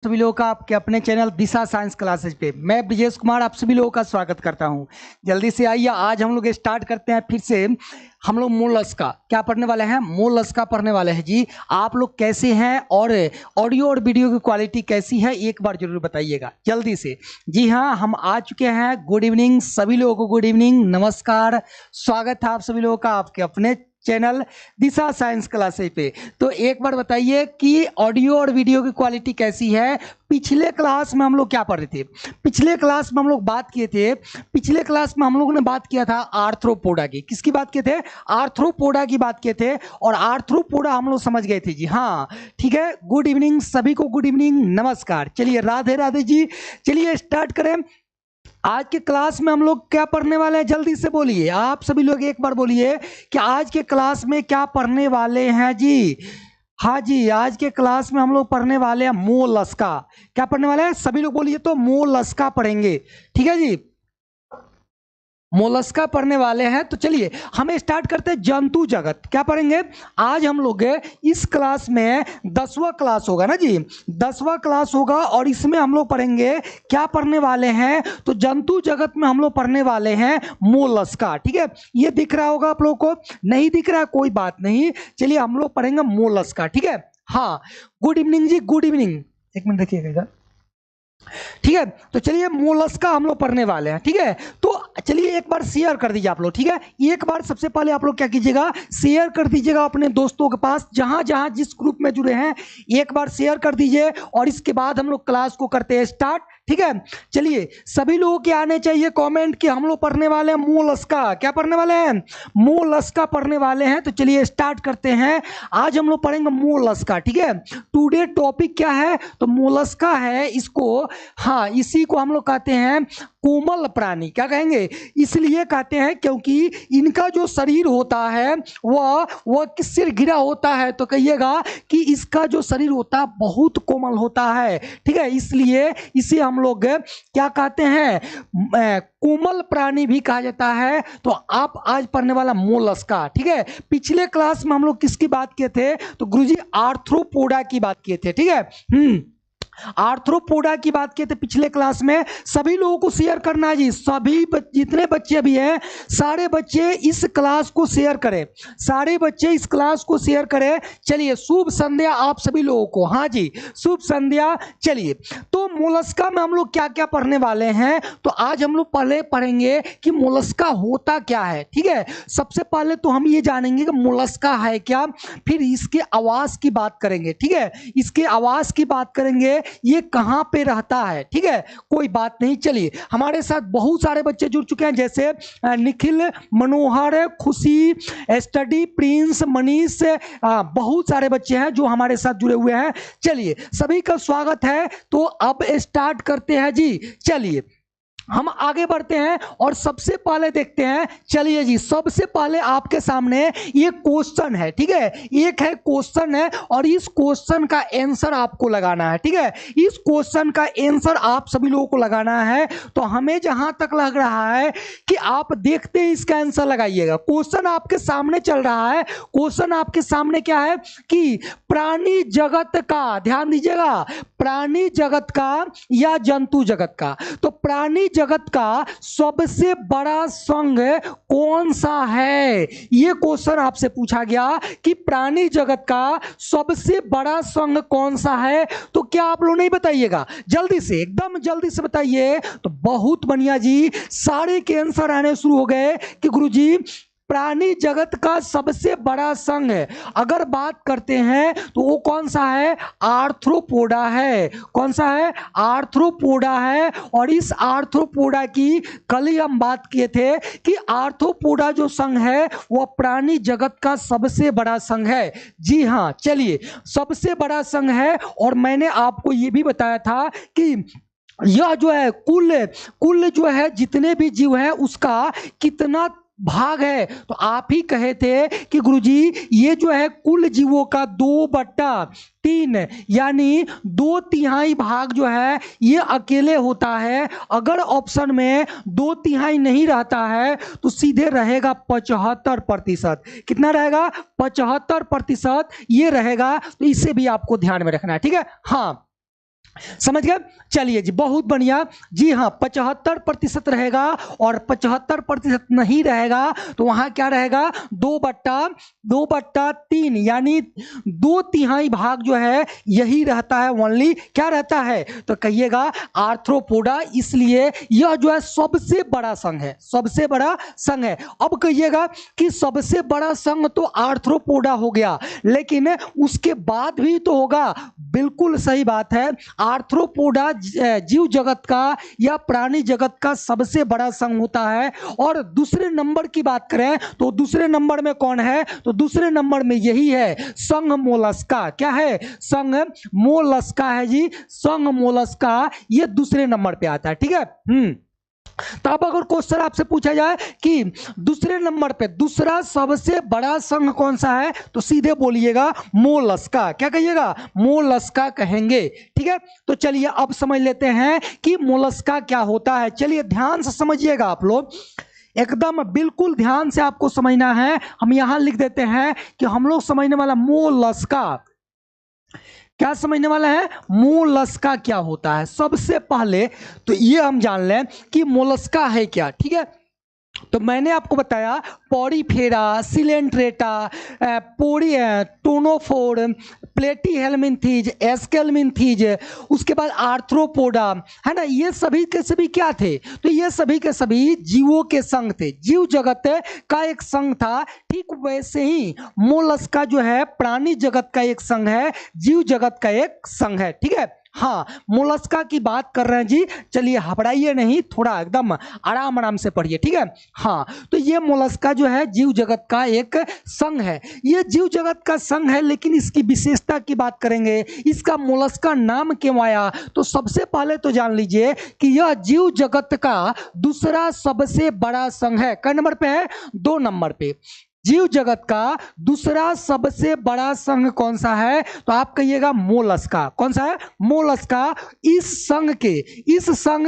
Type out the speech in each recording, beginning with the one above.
सभी लोगों का आपके अपने चैनल दिशा साइंस क्लासेज पे मैं ब्रिजेश कुमार आप सभी लोगों का स्वागत करता हूं। जल्दी से आइए, आज हम लोग स्टार्ट करते हैं फिर से। हम लोग मोलस्का क्या पढ़ने वाले हैं? मोलस्का पढ़ने वाले हैं जी। आप लोग कैसे हैं और ऑडियो और वीडियो की क्वालिटी कैसी है एक बार जरूर बताइएगा जल्दी से। जी हाँ, हम आ चुके हैं। गुड इवनिंग सभी लोगों को, गुड इवनिंग, नमस्कार, स्वागत है आप सभी लोगों का आपके अपने चैनल दिशा साइंस क्लासेज पे। तो एक बार बताइए कि ऑडियो और वीडियो की क्वालिटी कैसी है। पिछले क्लास में हम लोग क्या पढ़ रहे थे? पिछले क्लास में हम लोग बात किए थे, पिछले क्लास में हम लोगों ने बात किया था आर्थ्रोपोडा की। किसकी बात किए थे? आर्थ्रोपोडा की बात किए थे। और आर्थ्रोपोडा हम लोग समझ गए थे जी। हाँ ठीक है, गुड इवनिंग सभी को, गुड इवनिंग, नमस्कार। चलिए राधे राधे जी। चलिए स्टार्ट करें। आज के क्लास में हम लोग क्या पढ़ने वाले हैं? जल्दी से बोलिए, आप सभी लोग एक बार बोलिए कि आज के क्लास में क्या पढ़ने वाले हैं जी। हाँ जी, आज के क्लास में हम लोग पढ़ने वाले हैं मोलस्का। क्या पढ़ने वाले हैं? सभी लोग बोलिए तो मोलस्का पढ़ेंगे। ठीक है जी, मोलस्का पढ़ने वाले हैं। तो चलिए हम स्टार्ट करते हैं। जंतु जगत क्या पढ़ेंगे आज हम लोग? इस क्लास में 10वां क्लास होगा ना जी, 10वां क्लास होगा और इसमें हम लोग पढ़ेंगे, क्या पढ़ने वाले हैं? तो जंतु जगत में हम लोग पढ़ने वाले हैं मोलस्का। ठीक है, ये दिख रहा होगा आप लोगों को, नहीं दिख रहा कोई बात नहीं। चलिए हम लोग पढ़ेंगे मोलस्का। ठीक है, हाँ गुड इवनिंग जी, गुड इवनिंग। एक मिनट देखिएगा इधर। ठीक है, तो चलिए मोलस्का हम लोग पढ़ने वाले हैं। ठीक है, तो चलिए एक बार शेयर कर दीजिए आप लोग। ठीक है, एक बार सबसे पहले आप लोग क्या कीजिएगा, शेयर कर दीजिएगा अपने दोस्तों के पास, जहां जहां जिस ग्रुप में जुड़े हैं एक बार शेयर कर दीजिए। और इसके बाद हम लोग क्लास को करते हैं स्टार्ट। ठीक है, चलिए सभी लोगों के आने चाहिए कमेंट कि हम लोग पढ़ने वाले हैं मोलस्का। क्या पढ़ने वाले हैं? मोलस्का पढ़ने वाले हैं। तो चलिए स्टार्ट करते हैं। आज हम लोग पढ़ेंगे मोलस्का। ठीक है, टुडे टॉपिक क्या है? तो मोलस्का है। इसको, हाँ इसी को हम लोग कहते हैं कोमल प्राणी। क्या कहेंगे? इसलिए कहते हैं क्योंकि इनका जो शरीर होता है वह किससे घिरा होता है? तो कहिएगा कि इसका जो शरीर होता है बहुत कोमल होता है। ठीक है, इसलिए इसे हम लोग क्या कहते हैं? कोमल प्राणी भी कहा जाता है। तो आप आज पढ़ने वाला मोलस्का। ठीक है, पिछले क्लास में हम लोग किसकी बात किए थे? तो गुरुजी आर्थ्रोपोडा की बात किए थे। ठीक है, आर्थ्रोपोडा की बात किए थे पिछले क्लास में। सभी लोगों को शेयर करना है जी। सभी जितने बच्चे अभी हैं सारे बच्चे इस क्लास को शेयर करें, सारे बच्चे इस क्लास को शेयर करें। चलिए शुभ संध्या आप सभी लोगों को। हाँ जी, शुभ संध्या। चलिए तो मोलस्का में हम लोग क्या क्या पढ़ने वाले हैं? तो आज हम लोग पहले पढ़ेंगे कि मोलस्का होता क्या है। ठीक है, सबसे पहले तो हम ये जानेंगे कि मोलस्का है क्या, फिर इसके आवास की बात करेंगे। ठीक है, इसके आवास की बात करेंगे, ये कहां पे रहता है। ठीक है, कोई बात नहीं। चलिए हमारे साथ बहुत सारे बच्चे जुड़ चुके हैं, जैसे निखिल, मनोहर, खुशी, स्टडी, प्रिंस, मनीष, बहुत सारे बच्चे हैं जो हमारे साथ जुड़े हुए हैं। चलिए सभी का स्वागत है। तो अब स्टार्ट करते हैं जी। चलिए हम आगे बढ़ते हैं और सबसे पहले देखते हैं। चलिए जी, सबसे पहले आपके सामने ये क्वेश्चन है। ठीक है, एक है क्वेश्चन है और इस क्वेश्चन का आंसर आपको लगाना है। ठीक है, इस क्वेश्चन का आंसर आप सभी लोगों को लगाना है। तो हमें जहां तक लग रहा है कि आप देखते ही इसका आंसर लगाइएगा। क्वेश्चन आपके सामने चल रहा है। क्वेश्चन आपके सामने क्या है कि प्राणी जगत का, ध्यान दीजिएगा, प्राणी जगत का या जंतु जगत का। तो प्राणी जगत का सबसे बड़ा संघ कौन सा है? यह क्वेश्चन आपसे पूछा गया कि प्राणी जगत का सबसे बड़ा संघ कौन सा है। तो क्या आप लोग नहीं बताइएगा? जल्दी से, एकदम जल्दी से बताइए। तो बहुत बढ़िया जी, सारे के आंसर आने शुरू हो गए कि गुरुजी प्राणी जगत का सबसे बड़ा संघ अगर बात करते हैं तो वो कौन सा है? आर्थ्रोपोडा है। कौन सा है? आर्थ्रोपोडा है। और इस आर्थ्रोपोडा की कल ही हम बात किए थे कि आर्थ्रोपोडा जो संघ है वह प्राणी जगत का सबसे बड़ा संघ है। जी हाँ, चलिए सबसे बड़ा संघ है। और मैंने आपको ये भी बताया था कि यह जो है कुल जो है जितने भी जीव है उसका कितना भाग है। तो आप ही कहे थे कि गुरुजी ये जो है कुल जीवों का 2/3 यानी 2/3 भाग जो है ये अकेले होता है। अगर ऑप्शन में 2/3 नहीं रहता है तो सीधे रहेगा 75%। कितना रहेगा? 75% ये रहेगा। तो इसे भी आपको ध्यान में रखना है। ठीक है, हाँ समझ गए। चलिए जी, बहुत बढ़िया जी। हाँ, 75% रहेगा और 75% नहीं रहेगा तो वहां क्या रहेगा, 2/3, यानी 2/3 भाग जो है यही रहता है, ओनली क्या रहता है, तो कहिएगा आर्थ्रोपोडा। इसलिए यह जो है सबसे बड़ा संघ है, सबसे बड़ा संघ है। अब कहिएगा कि सबसे बड़ा संघ तो आर्थ्रोपोडा हो गया, लेकिन उसके बाद भी तो होगा। बिल्कुल सही बात है, आर्थ्रोपोडा जीव जगत का या प्राणी जगत का सबसे बड़ा संघ होता है। और दूसरे नंबर की बात करें तो दूसरे नंबर में कौन है, तो दूसरे नंबर में यही है, संघ मोलस्का। क्या है, संघ मोलस्का है जी, संघ मोलस्का, ये दूसरे नंबर पे आता है। ठीक है। तो अब अगर क्वेश्चन आपसे पूछा जाए कि दूसरे नंबर पे दूसरा सबसे बड़ा संघ कौन सा है, तो सीधे बोलिएगा मोलस्का। क्या कहिएगा, मोलस्का कहेंगे। ठीक है। तो चलिए अब समझ लेते हैं कि मोलस्का क्या होता है। चलिए ध्यान से समझिएगा आप लोग, एकदम बिल्कुल ध्यान से आपको समझना है। हम यहां लिख देते हैं कि हम लोग समझने वाला मोलस्का, क्या समझने वाला है, मोलस्का क्या होता है। सबसे पहले तो ये हम जान लें कि मोलस्का है क्या। ठीक है। तो मैंने आपको बताया पॉरीफेरा, सिलेंट्रेटा, पोरी, टोनोफोर, प्लेटीहेल्मिन्थीज, एस्केल्मिन्थीज, उसके बाद आर्थ्रोपोडा, है ना। ये सभी के सभी क्या थे, तो ये सभी के सभी जीवों के संघ थे, जीव जगत का एक संघ था। ठीक वैसे ही मोलस्का जो है प्राणी जगत का एक संघ है, जीव जगत का एक संघ है। ठीक है। हाँ, मोलस्का की बात कर रहे हैं जी। चलिए घबराइए नहीं, थोड़ा एकदम आराम आराम से पढ़िए। ठीक है। हाँ, तो ये मोलस्का जो है जीव जगत का एक संघ है। ये जीव जगत का संघ है, लेकिन इसकी विशेषता की बात करेंगे, इसका मोलस्का नाम क्यों आया, तो सबसे पहले तो जान लीजिए कि यह जीव जगत का दूसरा सबसे बड़ा संघ है। कै नंबर पे है, 2 नंबर पे। जीव जगत का दूसरा सबसे बड़ा संघ कौन सा है, तो आप कहिएगा मोलस्का। कौन सा है, मोलस्का। इस संघ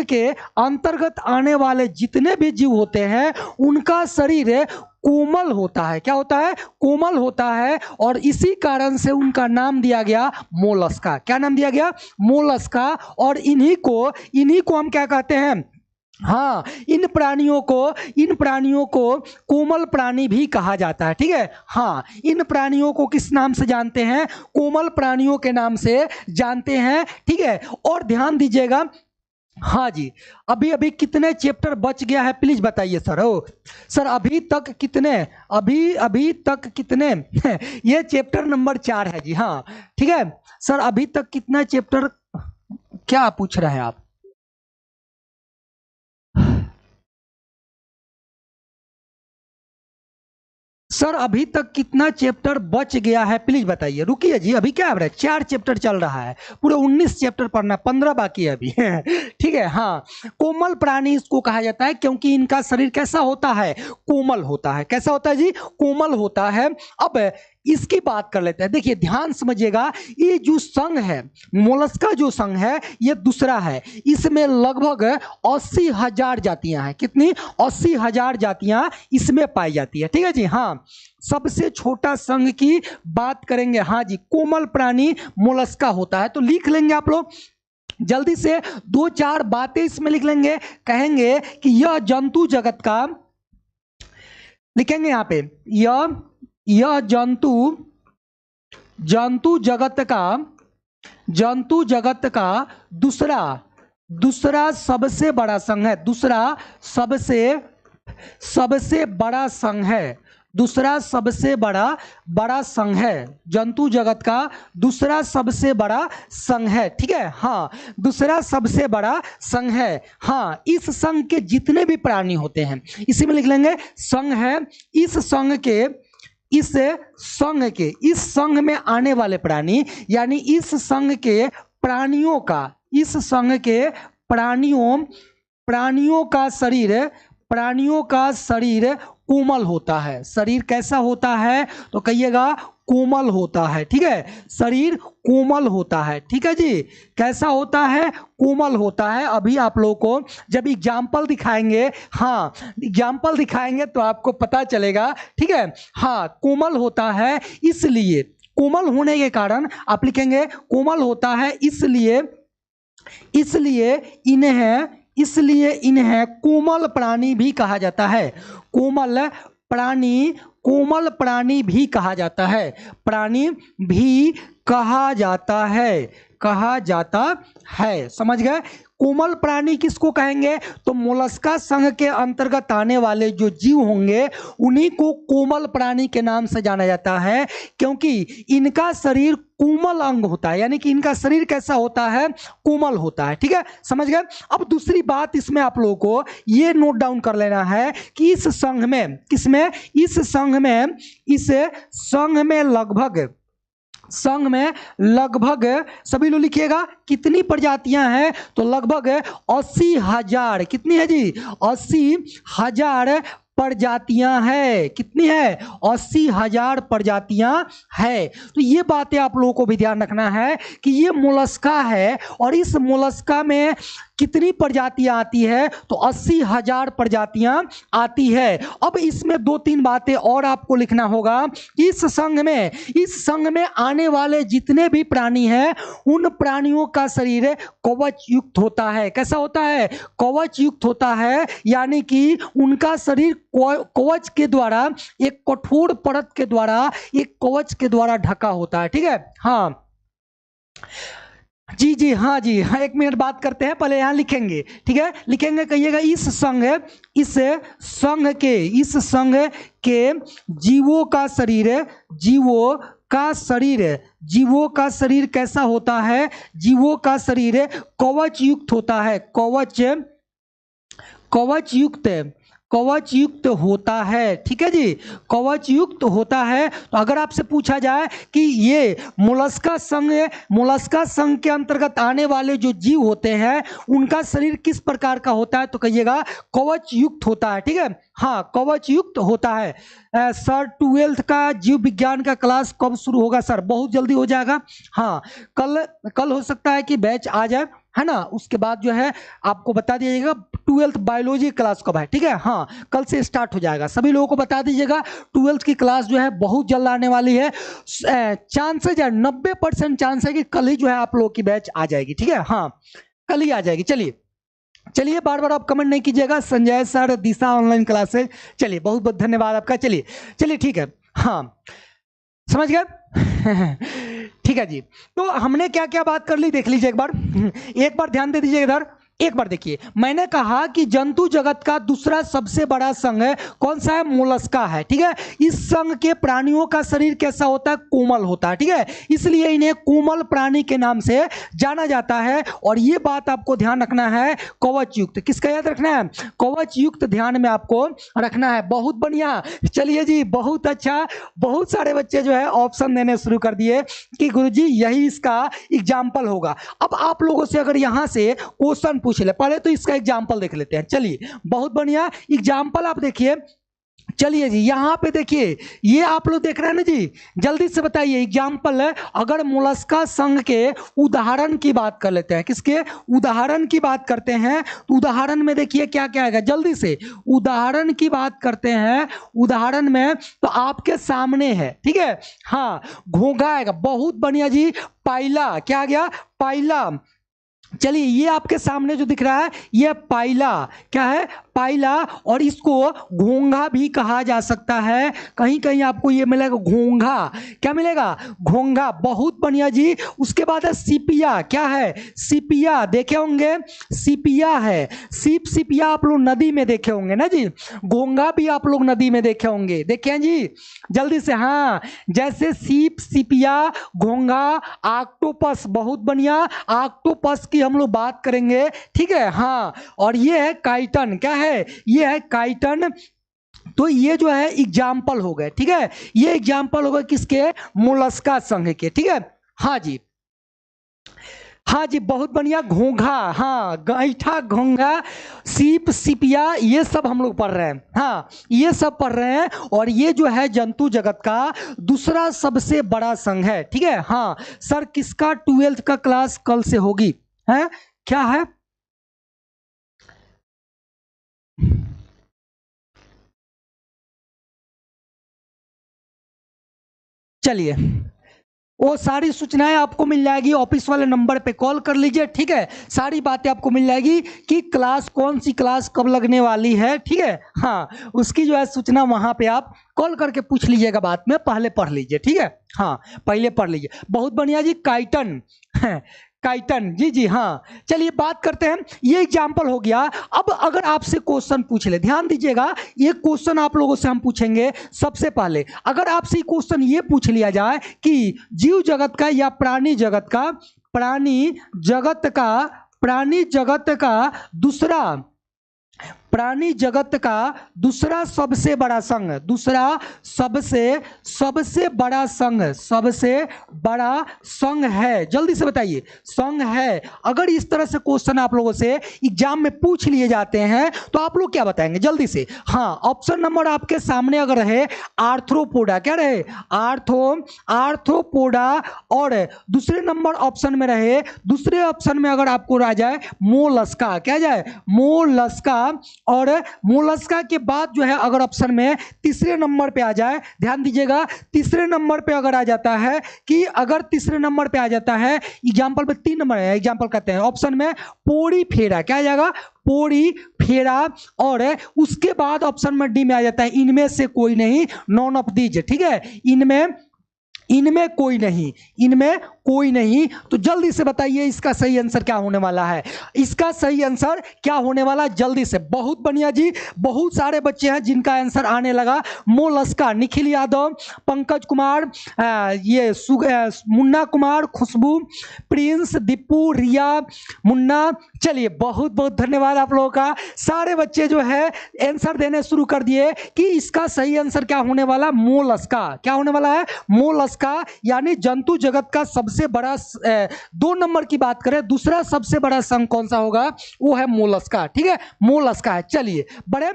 के अंतर्गत आने वाले जितने भी जीव होते हैं उनका शरीर कोमल होता है। क्या होता है, कोमल होता है, और इसी कारण से उनका नाम दिया गया मोलस्का। क्या नाम दिया गया, मोलस्का। और इन्हीं को हम क्या कहते हैं, हाँ, इन प्राणियों को कोमल प्राणी भी कहा जाता है। ठीक है। हाँ, इन प्राणियों को किस नाम से जानते हैं, कोमल प्राणियों के नाम से जानते हैं। ठीक है। और ध्यान दीजिएगा, हाँ जी, अभी कितने चैप्टर बच गया है, प्लीज बताइए सर। सर अभी तक कितने ये चैप्टर नंबर 4 है जी। हाँ ठीक है सर, अभी तक कितना चैप्टर, क्या पूछ रहे हैं आप। सर अभी तक कितना चैप्टर बच गया है, प्लीज बताइए। रुकिए जी, अभी क्या है, 4 चैप्टर चल रहा है, पूरे 19 चैप्टर पढ़ना, 15 बाकी है अभी। ठीक है। हाँ, कोमल प्राणी इसको कहा जाता है क्योंकि इनका शरीर कैसा होता है, कोमल होता है। कैसा होता है जी, कोमल होता है। अब इसकी बात कर लेते हैं। देखिए ध्यान समझिएगा, ये जो संघ है, मोलस्का जो संघ है, ये दूसरा है। इसमें लगभग 80,000 जातियां हैं। कितनी, 80,000 जातियां इसमें पाई जाती है। ठीक है जी। हाँ, सबसे छोटा संघ की बात करेंगे, हाँ जी, कोमल प्राणी मोलस्का होता है। तो लिख लेंगे आप लोग जल्दी से, 2-4 बातें इसमें लिख लेंगे। कहेंगे कि यह जंतु जगत का, लिखेंगे यहां पे, यह जंतु जगत का दूसरा सबसे बड़ा संघ है। दूसरा सबसे बड़ा संघ है। दूसरा सबसे बड़ा संघ है। जंतु जगत का दूसरा सबसे बड़ा संघ है। ठीक है। हाँ, दूसरा सबसे बड़ा संघ है। हाँ, इस संघ के जितने भी प्राणी होते हैं, इसी में लिख लेंगे संघ है। इस संघ में आने वाले प्राणी, यानी इस संघ के प्राणियों का शरीर कोमल होता है। शरीर कैसा होता है, तो कहिएगा कोमल होता है। ठीक है, शरीर कोमल होता है। ठीक है जी, कैसा होता है, कोमल होता है। अभी आप लोगों को जब एग्जाम्पल दिखाएंगे, हाँ एग्जाम्पल दिखाएंगे तो आपको पता चलेगा। ठीक है। हाँ, कोमल होता है, इसलिए कोमल होने के कारण आप लिखेंगे कोमल होता है, इसलिए इसलिए इन्हें कोमल प्राणी भी कहा जाता है। कोमल प्राणी भी कहा जाता है। प्राणी भी कहा जाता है। समझ गए? कोमल प्राणी किसको कहेंगे? तो मोलस्का संघ के अंतर्गत आने वाले जो जीव होंगे उन्हीं को कोमल प्राणी के नाम से जाना जाता है, क्योंकि इनका शरीर कोमल अंग होता है। यानी कि इनका शरीर कैसा होता है? कोमल होता है। ठीक है, समझ गए? अब दूसरी बात इसमें आप लोगों को ये नोट डाउन कर लेना है कि इस संघ में लगभग सभी लोग लिखिएगा कितनी प्रजातियां हैं? तो लगभग 80,000। कितनी है जी? 80,000 प्रजातियां है। कितनी है? 80,000 प्रजातियां है। तो ये बातें आप लोगों को भी ध्यान रखना है कि ये मोलस्का है और इस मोलस्का में कितनी प्रजातियां आती है? तो 80,000 प्रजातियां आती है। अब इसमें 2-3 बातें और आपको लिखना होगा। इस संघ में आने वाले जितने भी प्राणी हैं उन प्राणियों का शरीर कवच युक्त होता है। कैसा होता है? कवच युक्त होता है। यानी कि उनका शरीर कवच के द्वारा, एक कठोर परत के द्वारा, एक कवच के द्वारा ढका होता है। ठीक है, हाँ जी, हाँ जी, हाँ, 1 मिनट बात करते हैं, पहले यहां लिखेंगे। ठीक है, लिखेंगे, कहिएगा इस संघ के जीवों का शरीर कैसा होता है? जीवों का शरीर कवच युक्त होता है। कवच युक्त होता है। ठीक है जी, कवच युक्त होता है। तो अगर आपसे पूछा जाए कि ये मोलस्का संघ के अंतर्गत आने वाले जो जीव होते हैं उनका शरीर किस प्रकार का होता है? तो कहिएगा कवच युक्त होता है। ठीक है, हाँ, कवच युक्त होता है। सर 12th का जीव विज्ञान का क्लास कब शुरू होगा? सर बहुत जल्दी हो जाएगा। हाँ, कल हो सकता है कि बैच आ जाए, है ना? उसके बाद जो है आपको बता दीजिएगा 12th बायोलॉजी क्लास कब है। ठीक है, हाँ, कल से स्टार्ट हो जाएगा। सभी लोगों को बता दीजिएगा 12th की क्लास जो है बहुत जल्द आने वाली है। चांसेज है, 90% चांस है कि कल ही जो है आप लोगों की बैच आ जाएगी। ठीक है, हाँ, कल ही आ जाएगी। चलिए बार बार आप कमेंट नहीं कीजिएगा। संजय सर, दिशा ऑनलाइन क्लासेज। चलिए, बहुत बहुत धन्यवाद आपका। चलिए ठीक है, हाँ, समझ गए? ठीक है जी। तो हमने क्या क्या बात कर ली देख लीजिए एक बार ध्यान दे दीजिए इधर। एक बार देखिए, मैंने कहा कि जंतु जगत का दूसरा सबसे बड़ा संघ है, कौन सा है? मोलस्का है। ठीक है, इस संघ के प्राणियों का शरीर कैसा होता है? कोमल होता है। ठीक है, इसलिए इन्हें कोमल प्राणी के नाम से जाना जाता है। और यह बात आपको ध्यान रखना है, कवच युक्त। किसका याद रखना है? कवच युक्त ध्यान में आपको रखना है। बहुत बढ़िया, चलिए जी, बहुत अच्छा। बहुत सारे बच्चे जो है ऑप्शन देने शुरू कर दिए कि गुरुजी यही इसका एग्जाम्पल होगा। अब आप लोगों से अगर यहां से क्वेश्चन पूछ ले, पहले तो इसका एग्जाम्पल देख लेते हैं। चलिए, बहुत बढ़िया एग्जाम्पल आप देखिए। चलिए जी, यहां पे देखिए, ये आप लोग देख रहे हैं ना जी, जल्दी से बताइए एग्जाम्पल है। अगर मोलस्का संघ के उदाहरण की बात कर लेते हैं, किसके उदाहरण की बात करते हैं? उदाहरण में देखिए क्या क्या आएगा, जल्दी से उदाहरण की बात करते हैं। उदाहरण में तो आपके सामने है। ठीक है, हाँ, घोंघा आएगा। बहुत बढ़िया जी, पाइला। क्या आ गया? पाइला। चलिए, ये आपके सामने जो दिख रहा है ये पाइला। क्या है? पाइला। और इसको घोंघा भी कहा जा सकता है। कहीं कहीं आपको ये मिलेगा घोंघा। क्या मिलेगा? घोंघा। बहुत बढ़िया जी। उसके बाद है सीपिया। क्या है? सीपिया। देखे होंगे, सीपिया है। सीपिया आप लोग नदी में देखे होंगे ना जी। घोंघा भी आप लोग नदी में देखे होंगे। देखे जी, जल्दी से, हाँ, जैसे सीपिया, घोंघा, ऑक्टोपस। बहुत बढ़िया, ऑक्टोपस की हम लोग बात करेंगे। ठीक है, हाँ। और ये है काइटन। क्या है? ये है काइटन। तो ये जो है एग्जाम्पल हो गए। ठीक है, ये एग्जाम्पल हो गए किसके? मोलस्का संघ के। ठीक है, हाँ जी, हाँ जी, बहुत बढ़िया। घोंघा, हाँ, गैठा, घोंघा, सीप, सीपिया, ये सब हम लोग पढ़ रहे हैं। हाँ, ये सब पढ़ रहे हैं। और ये जो है जंतु जगत का दूसरा सबसे बड़ा संघ है। ठीक है, हाँ। सर किसका 12th का क्लास कल से होगी? है क्या है? चलिए, वो सारी सूचनाएं आपको मिल जाएगी, ऑफिस वाले नंबर पे कॉल कर लीजिए, ठीक है। सारी बातें आपको मिल जाएगी कि क्लास, कौन सी क्लास कब लगने वाली है, ठीक है। हाँ, उसकी जो है सूचना वहां पे आप कॉल करके पूछ लीजिएगा, बाद में पहले पढ़ लीजिए, ठीक है। हाँ, पहले पढ़ लीजिए। बहुत बढ़िया जी, काइटन काइटन, जी जी हाँ। चलिए बात करते हैं, ये एग्जाम्पल हो गया। अब अगर आपसे क्वेश्चन पूछ ले, ध्यान दीजिएगा, ये क्वेश्चन आप लोगों से हम पूछेंगे। सबसे पहले अगर आपसे क्वेश्चन ये पूछ लिया जाए कि जीव जगत का या प्राणी जगत का, प्राणी जगत का दूसरा सबसे बड़ा संघ है, जल्दी से बताइए, संघ है। अगर इस तरह से क्वेश्चन आप लोगों से एग्जाम में पूछ लिए जाते हैं तो आप लोग क्या बताएंगे जल्दी से? हाँ, ऑप्शन नंबर आपके सामने अगर रहे आर्थ्रोपोडा, क्या रहे? आर्थ्रोपोडा, और दूसरे नंबर ऑप्शन में रहे, दूसरे ऑप्शन में अगर आपको आ जाए मोलस्का, क्या जाए? मोलस्का, और मोलस्का के बाद जो है अगर ऑप्शन में तीसरे नंबर पे आ जाए, ध्यान दीजिएगा, तीसरे नंबर पे अगर आ जाता है कि अगर तीसरे नंबर पे आ जाता है, एग्जांपल में 3 नंबर है, एग्जांपल कहते हैं ऑप्शन में पोड़ी फेरा, क्या आ जाएगा? पोड़ी फेरा, और उसके बाद ऑप्शन में डी में आ जाता है इनमें से कोई नहीं, नॉन ऑफ दीज, ठीक है। इनमें कोई नहीं। तो जल्दी से बताइए इसका सही आंसर क्या होने वाला है? इसका सही आंसर क्या होने वाला है जल्दी से? बहुत बढ़िया जी, बहुत सारे बच्चे हैं जिनका आंसर आने लगा मोलस्का। निखिल यादव, पंकज कुमार, ये मुन्ना कुमार, खुशबू, प्रिंस, दीपू, रिया, मुन्ना। चलिए बहुत बहुत धन्यवाद आप लोगों का। सारे बच्चे जो है आंसर देने शुरू कर दिए कि इसका सही आंसर क्या होने वाला? मोलस्का। क्या होने वाला है? मोलस्का, यानी जंतु जगत का सबसे बड़ा, 2 नंबर की बात करें, दूसरा सबसे बड़ा संघ कौन सा होगा? वो है मोलस्का, ठीक है, मोलस्का है। चलिए बड़े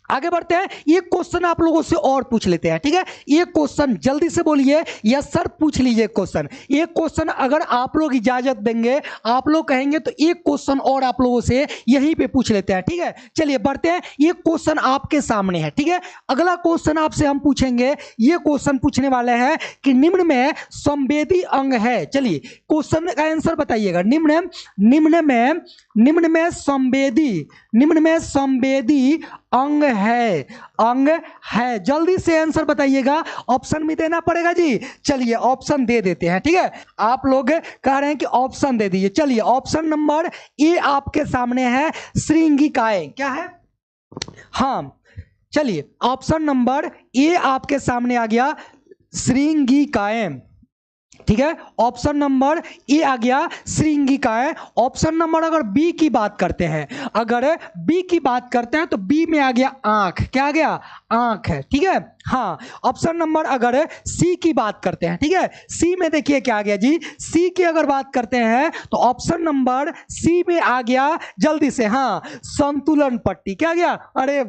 आगे बढ़ते हैं, एक क्वेश्चन आप लोगों से और पूछ लेते हैं, ठीक है। एक क्वेश्चन जल्दी से बोलिए, यस सर, पूछ लीजिए क्वेश्चन। एक क्वेश्चन अगर आप लोग इजाजत देंगे, आप लोग कहेंगे तो एक क्वेश्चन और आप लोगों से यहीं पे पूछ लेते हैं, ठीक है। चलिए बढ़ते हैं, एक क्वेश्चन आपके सामने है, ठीक है। अगला क्वेश्चन आपसे हम पूछेंगे, ये क्वेश्चन पूछने वाले हैं कि निम्न में संवेदी अंग है। चलिए क्वेश्चन का आंसर बताइएगा। निम्न में संवेदी अंग है, जल्दी से आंसर बताइएगा। ऑप्शन भी देना पड़ेगा जी। चलिए ऑप्शन दे देते हैं, ठीक है। आप लोग कह रहे हैं कि ऑप्शन दे दीजिए। चलिए ऑप्शन नंबर ए आपके सामने है, श्रृंगिकाएं, क्या है? हाँ, चलिए ऑप्शन नंबर ए आपके सामने आ गया, श्रृंगिकाएं, ठीक है। ऑप्शन नंबर ए आ गया, श्रृंगिकाएं। ऑप्शन नंबर अगर बी की बात करते हैं, तो बी में आ गया आंख, क्या आ गया? आंख है, ठीक है। हाँ, ऑप्शन नंबर अगर सी की बात करते हैं, ठीक है, सी में देखिए क्या आ गया जी। सी की अगर बात करते हैं तो ऑप्शन नंबर सी में आ गया, जल्दी से, हाँ, संतुलन पट्टी, क्या आ गया? अरे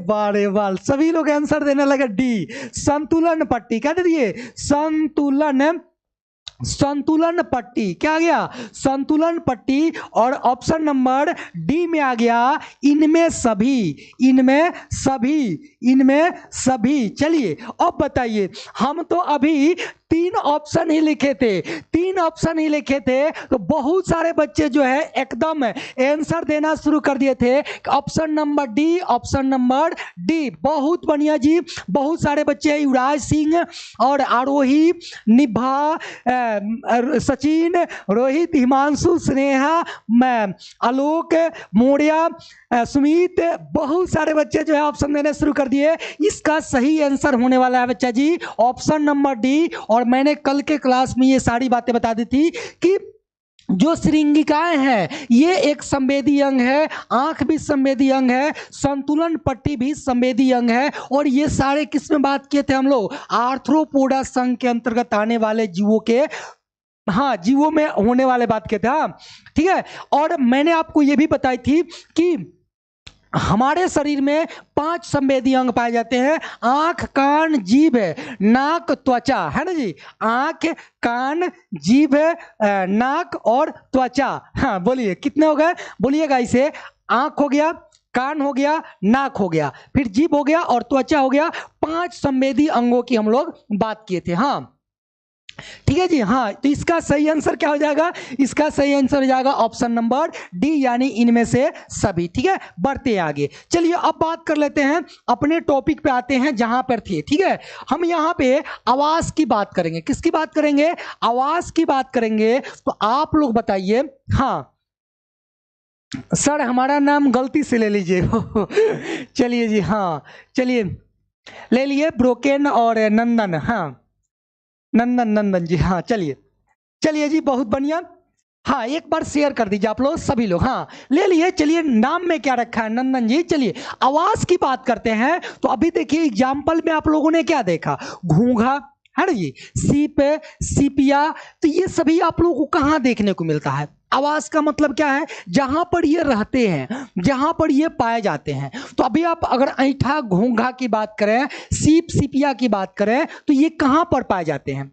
वाह, सभी लोग आंसर देने लगे डी, संतुलन पट्टी। क्या दे दिए? संतुलन पट्टी, क्या आ गया? संतुलन पट्टी। और ऑप्शन नंबर डी में आ गया, इनमें सभी। चलिए अब बताइए, हम तो अभी 3 ऑप्शन ही लिखे थे, तो बहुत सारे बच्चे जो है एकदम आंसर देना शुरू कर दिए थे, ऑप्शन नंबर डी। बहुत बढ़िया जी, बहुत सारे बच्चे, युवराज सिंह और आरोही, निभा, सचिन, रोहित, हिमांशु, स्नेहा, आलोक, मौर्या, सुमित, बहुत सारे बच्चे जो है ऑप्शन देने शुरू कर दिए। इसका सही आंसर होने वाला है बच्चा जी ऑप्शन नंबर डी। और मैंने कल के क्लास में ये सारी बातें बता दी थी कि जो श्रृंगिकाएं हैं ये एक संवेदी अंग है, आंख भी संवेदी अंग है, संतुलन पट्टी भी संवेदी अंग है। और ये सारे किस में बात किए थे हम लोग? आर्थ्रोपोडा संघ के अंतर्गत आने वाले जीवों के, हाँ, जीवों में होने वाले बात किए थे, हाँ, ठीक है। और मैंने आपको ये भी बताई थी कि हमारे शरीर में 5 संवेदी अंग पाए जाते हैं, आंख, कान, जीभ, नाक, त्वचा, है ना जी। आंख, कान, जीभ, नाक और त्वचा। हाँ, बोलिए कितने हो गए? बोलिएगा इसे। आंख हो गया, कान हो गया, नाक हो गया, फिर जीभ हो गया और त्वचा हो गया। 5 संवेदी अंगों की हम लोग बात किए थे। हाँ, ठीक है जी। हाँ, तो इसका सही आंसर क्या हो जाएगा? इसका सही आंसर हो जाएगा ऑप्शन नंबर डी, यानी इनमें से सभी। ठीक है, बढ़ते हैं आगे। चलिए अब बात कर लेते हैं, अपने टॉपिक पे आते हैं जहां पर थे। ठीक है, हम यहां पे आवास की बात करेंगे। किसकी बात करेंगे? आवास की बात करेंगे। तो आप लोग बताइए। हाँ सर, हमारा नाम गलती से ले लीजिए। चलिए जी, हाँ चलिए ले लिए, ब्रोकेन और नंदन। हाँ नंदन, नंदन जी, हाँ चलिए चलिए जी, बहुत बढ़िया। हाँ एक बार शेयर कर दीजिए आप लोग, सभी लोग। हाँ ले लिए। चलिए नाम में क्या रखा है? नंदन जी। चलिए आवाज की बात करते हैं। तो अभी देखिए एग्जाम्पल में आप लोगों ने क्या देखा? घोंघा है ना जी, सीप, सीपिया। तो ये सभी आप लोगों को कहाँ देखने को मिलता है? आवास का मतलब क्या है? जहां पर ये रहते हैं, जहां पर ये पाए जाते हैं। तो अभी आप अगर ऐंठा घोंघा की बात करें, सीप सीपिया की बात करें, तो ये कहां पर पाए जाते हैं?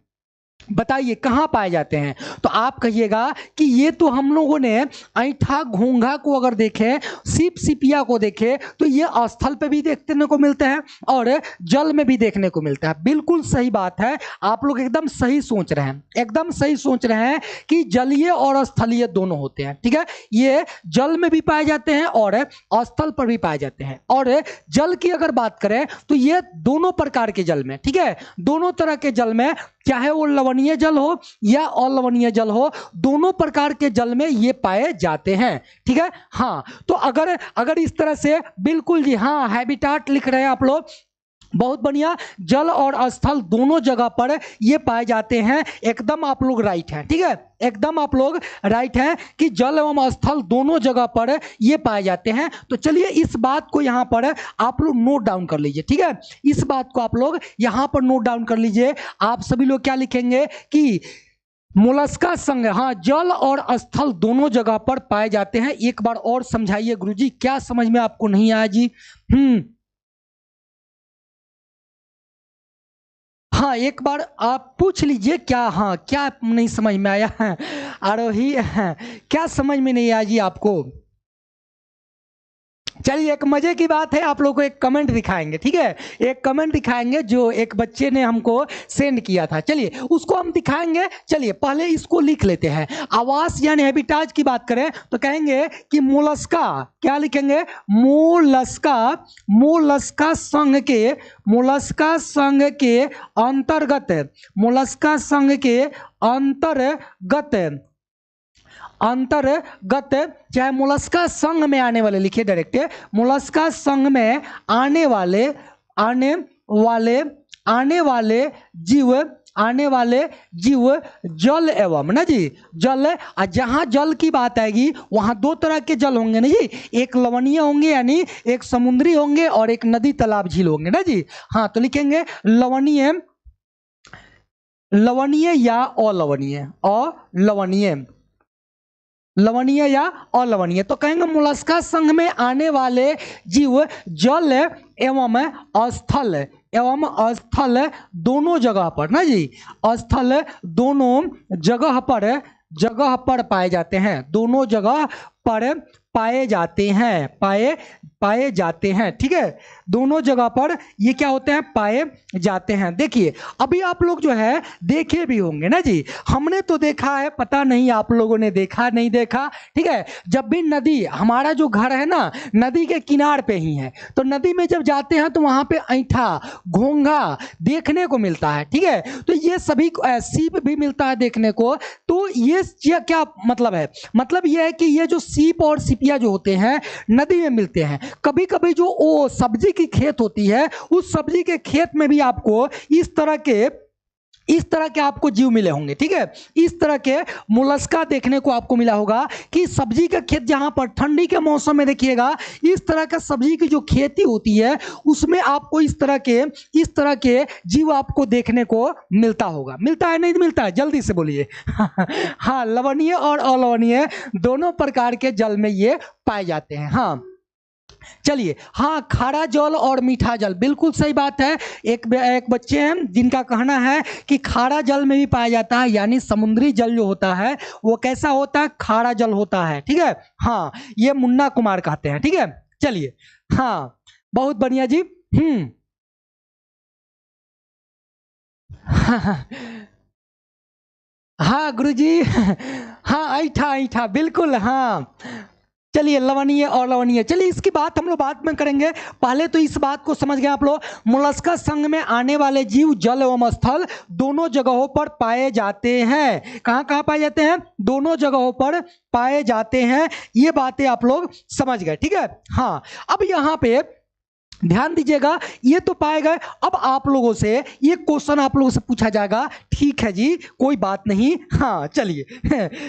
बताइए कहां पाए जाते हैं? तो आप कहिएगा कि ये तो हम लोगों ने ऐंठा घोंघा को अगर देखें, सीप सीपिया को देखें, तो ये स्थल पे भी देखने को मिलते हैं और जल में भी देखने को मिलता है। बिल्कुल सही बात है, आप लोग एकदम सही सोच रहे हैं, एकदम सही सोच रहे हैं कि जलीय और स्थलीय दोनों होते हैं। ठीक है, ये जल में भी पाए जाते हैं और स्थल पर भी पाए जाते हैं। और जल की अगर बात करें तो ये दोनों प्रकार के जल में, ठीक है, दोनों तरह के जल में, चाहे वो लवणीय जल हो या अलवणीय जल हो, दोनों प्रकार के जल में ये पाए जाते हैं। ठीक है, हाँ तो अगर अगर इस तरह से, बिल्कुल जी, हाँ हैबिटाट लिख रहे हैं आप लोग, बहुत बढ़िया। जल और स्थल दोनों जगह पर ये पाए जाते हैं, एकदम आप लोग राइट हैं। ठीक है, एकदम आप लोग राइट हैं कि जल एवं स्थल दोनों जगह पर ये पाए जाते हैं। तो चलिए इस बात को यहां पर आप लोग नोट डाउन कर लीजिए। ठीक है, इस बात को आप लोग यहां पर नोट डाउन कर लीजिए। आप सभी लोग क्या लिखेंगे कि मोलस्का संघ, हाँ जल और स्थल दोनों जगह पर पाए जाते हैं। एक बार और समझाइए गुरुजी, क्या समझ में आपको नहीं आया जी? हाँ एक बार आप पूछ लीजिए क्या, हाँ क्या नहीं समझ में आया है? आरोही, क्या समझ में नहीं आया जी आपको? चलिए एक मजे की बात है, आप लोगों को एक कमेंट दिखाएंगे। ठीक है, एक कमेंट दिखाएंगे जो एक बच्चे ने हमको सेंड किया था। चलिए उसको हम दिखाएंगे। चलिए पहले इसको लिख लेते हैं। आवास यानी हैबिटाज की बात करें तो कहेंगे कि मोलस्का, क्या लिखेंगे? मोलस्का, मोलस्का संघ के, मोलस्का संघ के अंतर्गत, मोलस्का संघ के अंतर्गत, अंतर्गत, चाहे मोलस्का संघ में आने वाले, लिखिए डायरेक्ट, मोलस्का संघ में आने वाले, आने वाले, आने वाले जीव, आने वाले जीव जल एवं ना जी, जल। जहां जल की बात आएगी वहां दो तरह के जल होंगे ना जी, एक लवणीय होंगे यानी एक समुद्री होंगे और एक नदी तालाब झील होंगे ना जी। हाँ तो लिखेंगे लवणीय, लवणीय या अलवणीय, अलवणीय, लवणीय या अलवणीय। तो कहेंगे मोलस्का संघ में आने वाले जीव जल एवं स्थल, एवं स्थल दोनों जगह पर ना जी, स्थल दोनों जगह पर, जगह पर पाए जाते हैं, दोनों जगह पर पाए जाते हैं, पाए, पाए जाते हैं। ठीक है, दोनों जगह पर ये क्या होते हैं? पाए जाते हैं। देखिए अभी आप लोग जो है देखे भी होंगे ना जी, हमने तो देखा है, पता नहीं आप लोगों ने देखा नहीं देखा। ठीक है, जब भी नदी, हमारा जो घर है ना नदी के किनार पे ही है, तो नदी में जब जाते हैं तो वहां पे ऐंठा घोंघा देखने को मिलता है। ठीक है, तो ये सभी सीप भी मिलता है देखने को। तो ये क्या मतलब है? मतलब ये है कि ये जो सीप और सिपिया जो होते हैं नदी में मिलते हैं। कभी कभी जो वो सब्जी की खेत होती है, उस सब्जी के खेत में भी आपको इस तरह के आपको जीव मिले होंगे। ठीक है, इस तरह के मोलस्का देखने को आपको मिला होगा कि सब्जी का खेत, जहां पर ठंडी के मौसम में देखिएगा इस तरह का सब्जी की जो खेती होती है उसमें आपको इस तरह के जीव आपको देखने को मिलता होगा। मिलता है नहीं मिलता है? जल्दी से बोलिए। हाँ लवणीय और अलवणीय दोनों प्रकार के जल में ये पाए जाते हैं। हाँ चलिए, हाँ खारा जल और मीठा जल, बिल्कुल सही बात है। एक बच्चे हैं जिनका कहना है कि खारा जल में भी पाया जाता है, यानी समुद्री जल जो होता है वो कैसा होता है? खारा जल होता है। ठीक है, हाँ ये मुन्ना कुमार कहते हैं। ठीक है, चलिए, हाँ बहुत बढ़िया जी। हाँ गुरुजी हाँ ऐठा ऐठा बिल्कुल हाँ। चलिए लवणीय और लवणीय, चलिए इसकी बात हम लोग बाद में करेंगे। पहले तो इस बात को समझ गए आप लोग, मोलस्का संघ में आने वाले जीव जल एवं स्थल दोनों जगहों पर पाए जाते हैं। कहाँ कहाँ पाए जाते हैं? दोनों जगहों पर पाए जाते हैं। ये बातें आप लोग समझ गए, ठीक है। हाँ अब यहाँ पे ध्यान दीजिएगा, ये तो पाए गए। अब आप लोगों से ये क्वेश्चन आप लोगों से पूछा जाएगा, ठीक है जी कोई बात नहीं। हाँ चलिए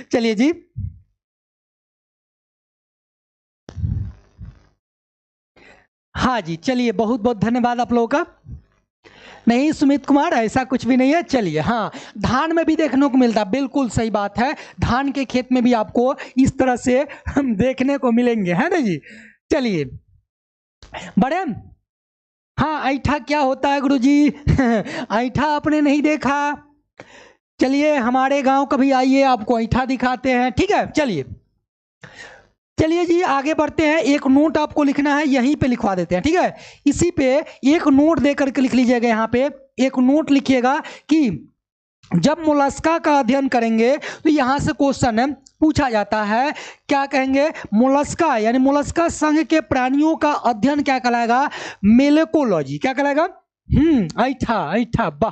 चलिए जी, हाँ जी चलिए, बहुत बहुत धन्यवाद आप लोगों का। नहीं सुमित कुमार ऐसा कुछ भी नहीं है। चलिए हाँ, धान में भी देखने को मिलता है, बिल्कुल सही बात है, धान के खेत में भी आपको इस तरह से देखने को मिलेंगे, है ना जी। चलिए बड़े, हाँ ऐठा क्या होता है गुरुजी ऐठा आपने नहीं देखा? चलिए हमारे गांव कभी आइए, आपको ऐठा दिखाते हैं, ठीक है। चलिए चलिए जी आगे बढ़ते हैं। एक नोट आपको लिखना है, यहीं पे लिखवा देते हैं, ठीक है। इसी पे एक नोट देकर के लिख लीजिएगा, यहाँ पे एक नोट लिखिएगा कि जब मोलस्का का अध्ययन करेंगे तो यहां से क्वेश्चन पूछा जाता है, क्या कहेंगे? मोलस्का यानी मोलस्का संघ के प्राणियों का अध्ययन क्या कहलाएगा? मेलेकोलॉजी। क्या कहलाएगा? ऐठा ऐठा, वाह।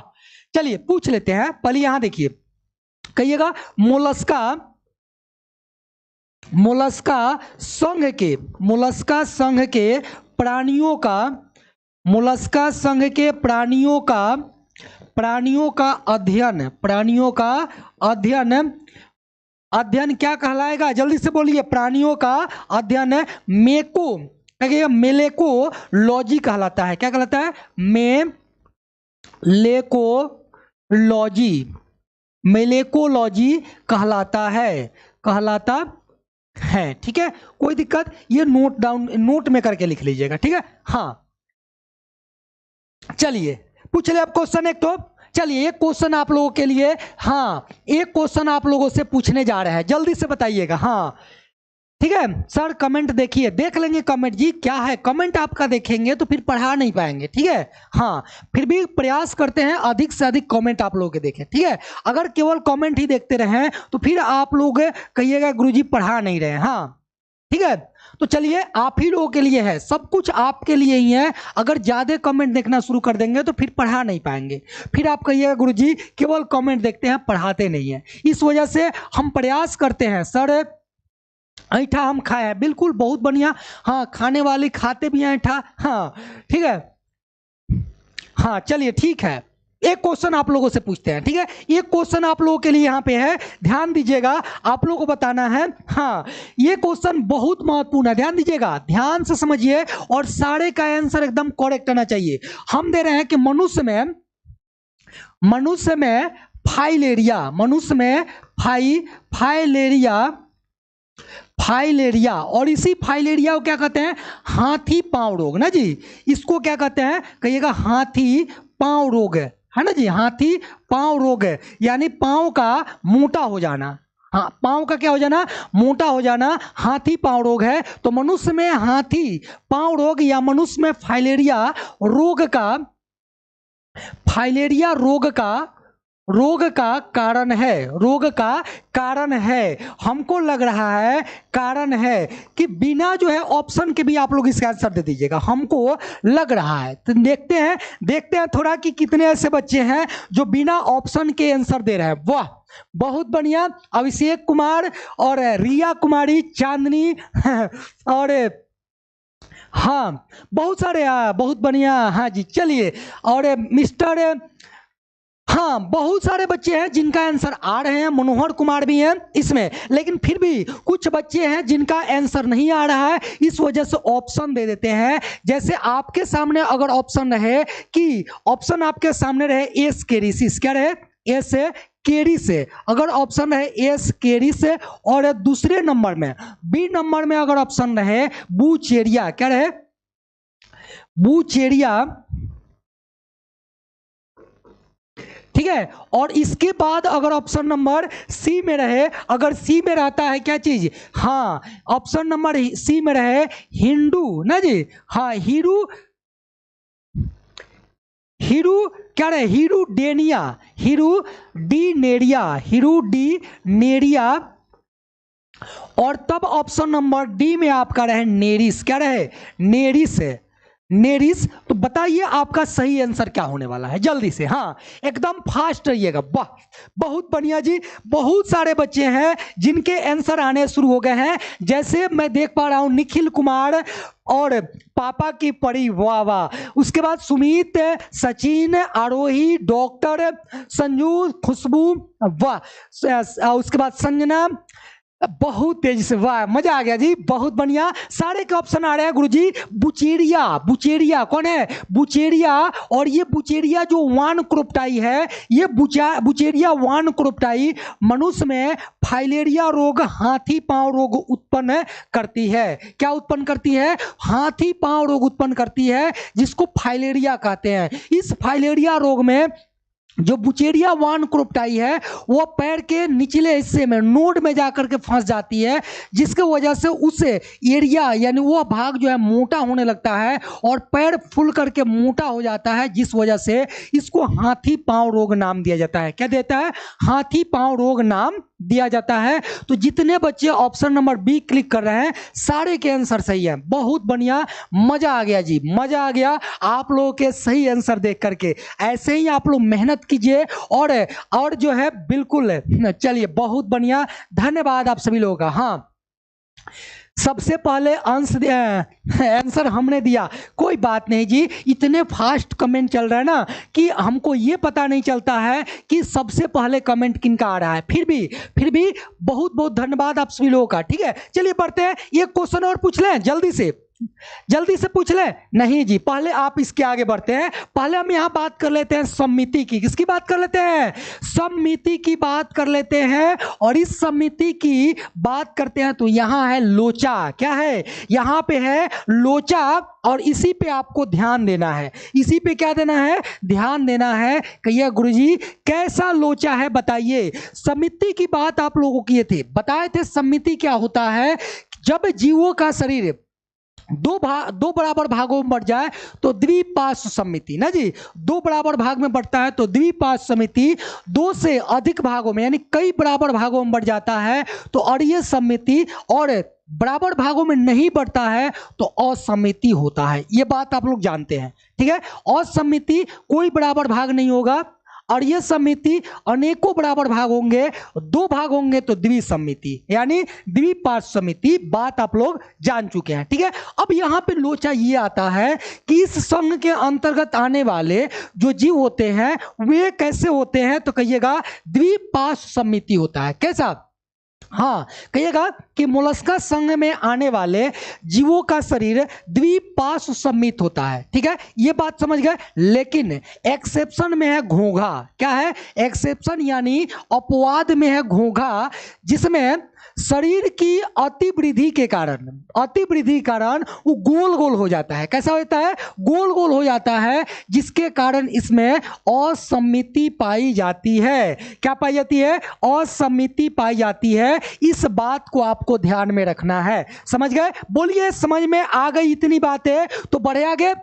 चलिए पूछ लेते हैं, पहले यहां देखिए, कहिएगा मोलस्का, मोलस्का संघ के, मोलस्का संघ के प्राणियों का, मोलस्का संघ के प्राणियों का, प्राणियों का अध्ययन, प्राणियों का अध्ययन, अध्ययन क्या कहलाएगा? जल्दी से बोलिए। प्राणियों का अध्ययन मेको, मेलेकोलॉजी कहलाता है। क्या कहलाता है? मेलेकोलॉजी, मेलेकोलॉजी कहलाता है, कहलाता है, ठीक है। कोई दिक्कत? ये नोट डाउन, नोट में करके लिख लीजिएगा, ठीक है। हाँ चलिए पूछ ले अब क्वेश्चन एक तो। चलिए एक क्वेश्चन आप लोगों के लिए, हाँ एक क्वेश्चन आप लोगों से पूछने जा रहे हैं, जल्दी से बताइएगा। हाँ ठीक है सर, कमेंट देखिए, देख लेंगे कमेंट जी क्या है, कमेंट आपका देखेंगे तो फिर पढ़ा नहीं पाएंगे, ठीक है। हाँ फिर भी प्रयास करते हैं अधिक से अधिक कमेंट आप लोगों के देखें, ठीक है। अगर केवल कमेंट ही देखते रहें तो फिर आप लोग कहिएगा गुरुजी पढ़ा नहीं रहे। हाँ ठीक है, तो चलिए आप ही लोगों के लिए है, सब कुछ आपके लिए ही है। अगर ज्यादा कमेंट देखना शुरू कर देंगे तो फिर पढ़ा नहीं पाएंगे, फिर आप कहिएगा गुरुजी केवल कमेंट देखते हैं पढ़ाते नहीं है। इस वजह से हम प्रयास करते हैं। सर ऐठा हम खाए हैं, बिल्कुल बहुत बढ़िया। हाँ खाने वाले खाते भी हैं ऐठा, हाँ ठीक है। हाँ चलिए ठीक है, एक क्वेश्चन आप लोगों से पूछते हैं, ठीक है। एक क्वेश्चन आप लोगों के लिए यहाँ पे है, ध्यान दीजिएगा, आप लोगों को बताना है। हाँ ये क्वेश्चन बहुत महत्वपूर्ण है, ध्यान दीजिएगा, ध्यान से समझिए और सारे का आंसर एकदम करेक्ट आना चाहिए। हम दे रहे हैं कि मनुष्य में, मनुष्य में फाइलेरिया, मनुष्य में फाइलेरिया, फाइलेरिया, और इसी फाइलेरिया को क्या कहते हैं? हाथी पांव रोग ना जी। इसको क्या कहते हैं? कहिएगा हाथी पांव रोग है ना जी, हाथी पांव रोग है, यानी पांव का मोटा हो जाना। हाँ पांव का क्या हो जाना? मोटा हो जाना, हाथी पांव रोग है। तो मनुष्य में हाथी पांव रोग या मनुष्य में फाइलेरिया रोग का, फाइलेरिया रोग का कारण है, रोग का कारण है। हमको लग रहा है कारण है कि बिना जो है ऑप्शन के भी आप लोग इसका आंसर दे दीजिएगा, हमको लग रहा है। तो देखते हैं थोड़ा कि कितने ऐसे बच्चे हैं जो बिना ऑप्शन के आंसर दे रहे हैं। वाह बहुत बढ़िया, अभिषेक कुमार और रिया कुमारी, चांदनी और हाँ बहुत सारे, बहुत बढ़िया। हाँ जी चलिए, और मिस्टर, हाँ बहुत सारे बच्चे हैं जिनका आंसर आ रहे हैं, मनोहर कुमार भी हैं इसमें, लेकिन फिर भी कुछ बच्चे हैं जिनका आंसर नहीं आ रहा है, इस वजह से ऑप्शन दे देते हैं। जैसे आपके सामने अगर ऑप्शन रहे, कि ऑप्शन आपके सामने रहे एस केरिसिस, क्या रहे? एस केरी से, अगर ऑप्शन रहे एस केरी से, और दूसरे नंबर में बी नंबर में अगर ऑप्शन रहे बूचेरिया, क्या रहे? बूचेरिया, ठीक है। और इसके बाद अगर ऑप्शन नंबर सी में रहे, अगर सी में रहता है क्या चीज? हाँ ऑप्शन नंबर सी में रहे हिंदू ना जी, हाँ हिरुडीनेरिया। और तब ऑप्शन नंबर डी में आपका रहे नेरिस। क्या रहे? नेरिस। तो बताइए आपका सही आंसर क्या होने वाला है, जल्दी से। हाँ, एकदम फास्ट रहिएगा। वाह, बहुत बढ़िया जी। बहुत सारे बच्चे हैं जिनके आंसर आने शुरू हो गए हैं। जैसे मैं देख पा रहा हूं निखिल कुमार और पापा की परी, वाह वाह। उसके बाद सुमित, सचिन, आरोही, डॉक्टर संजू, खुशबू, वाह। उसके बाद संजना, बहुत तेजी से, वाह, मजा आ गया जी, बहुत बढ़िया। सारे के ऑप्शन आ रहे हैं गुरुजी। बुचेरिया कौन है? बुचेरिया। और ये बुचेरिया जो वान क्रोप्टाई है, ये बुचेरिया वान क्रोप्टाई मनुष्य में फाइलेरिया रोग, हाथी पांव रोग उत्पन्न करती है। क्या उत्पन्न करती है? हाथी पांव रोग उत्पन्न करती है, जिसको फाइलेरिया कहते हैं। इस फाइलेरिया रोग में जो बुचेरिया वान क्रोप्टाई है वो पैर के निचले हिस्से में, नोड में जाकर के फंस जाती है, जिसके वजह से उस एरिया यानी वो भाग जो है मोटा होने लगता है और पैर फूल करके मोटा हो जाता है, जिस वजह से इसको हाथी पांव रोग नाम दिया जाता है। क्या देता है? हाथी पांव रोग नाम दिया जाता है। तो जितने बच्चे ऑप्शन नंबर बी क्लिक कर रहे हैं, सारे के आंसर सही है। बहुत बढ़िया, मजा आ गया जी, मजा आ गया आप लोगों के सही आंसर देख करके। ऐसे ही आप लोग मेहनत कीजिए और जो है बिल्कुल, चलिए बहुत बढ़िया, धन्यवाद आप सभी लोगों का। हाँ, सबसे पहले आंसर हमने दिया, कोई बात नहीं जी। इतने फास्ट कमेंट चल रहा है ना कि हमको ये पता नहीं चलता है कि सबसे पहले कमेंट किनका आ रहा है। फिर भी बहुत बहुत धन्यवाद आप सभी लोगों का। ठीक है, चलिए पढ़ते हैं। ये क्वेश्चन और पूछ लें, जल्दी से पूछ ले। नहीं जी, पहले आप इसके आगे बढ़ते हैं। पहले हम यहां बात कर लेते हैं समिति की। किसकी बात कर लेते हैं? समिति की बात कर लेते हैं। और इस समिति की बात करते हैं तो यहां है लोचा। क्या है? यहां पे है लोचा, और इसी पे आपको ध्यान देना है। इसी पे क्या देना है? ध्यान देना है। कहिए गुरुजी कैसा लोचा है बताइए। समिति की बात आप लोगों किए थे, बताए थे समिति क्या होता है। जब जीवों का शरीर दो बराबर भागों में बढ़ जाए तो द्विपार्श्व समिति ना जी, दो बराबर भाग में बढ़ता है तो द्विपार्श्व समिति, दो से अधिक भागों में यानी कई बराबर भागों में बढ़ जाता है तो अरीय समिति, और बराबर भागों में नहीं बढ़ता है तो असमिति होता है। यह बात आप लोग जानते हैं। ठीक है, असमिति कोई बराबर भाग नहीं होगा, और यह समिति अनेकों बराबर भाग होंगे, दो भाग होंगे तो द्विसमिति यानी द्विपार्श्व समिति। बात आप लोग जान चुके हैं। ठीक है, अब यहां पे लोचा ये आता है कि इस संघ के अंतर्गत आने वाले जो जीव होते हैं वे कैसे होते हैं, तो कहिएगा द्विपार्श्व समिति होता है। कैसा? हाँ, कहिएगा कि मोलस्का संघ में आने वाले जीवों का शरीर द्विपार्श्व समित होता है। ठीक है, ये बात समझ गए। लेकिन एक्सेप्शन में है घोंघा। क्या है? एक्सेप्शन यानी अपवाद में है घोंघा, जिसमें शरीर की अति वृद्धि के कारण वो गोल गोल हो जाता है। कैसा होता है? गोल गोल हो जाता है, जिसके कारण इसमें असमिति पाई जाती है। क्या पाई जाती है? असमिति पाई जाती है। इस बात को आपको ध्यान में रखना है। समझ गए? बोलिए समझ में आ गई इतनी बातें? तो बढ़े आगे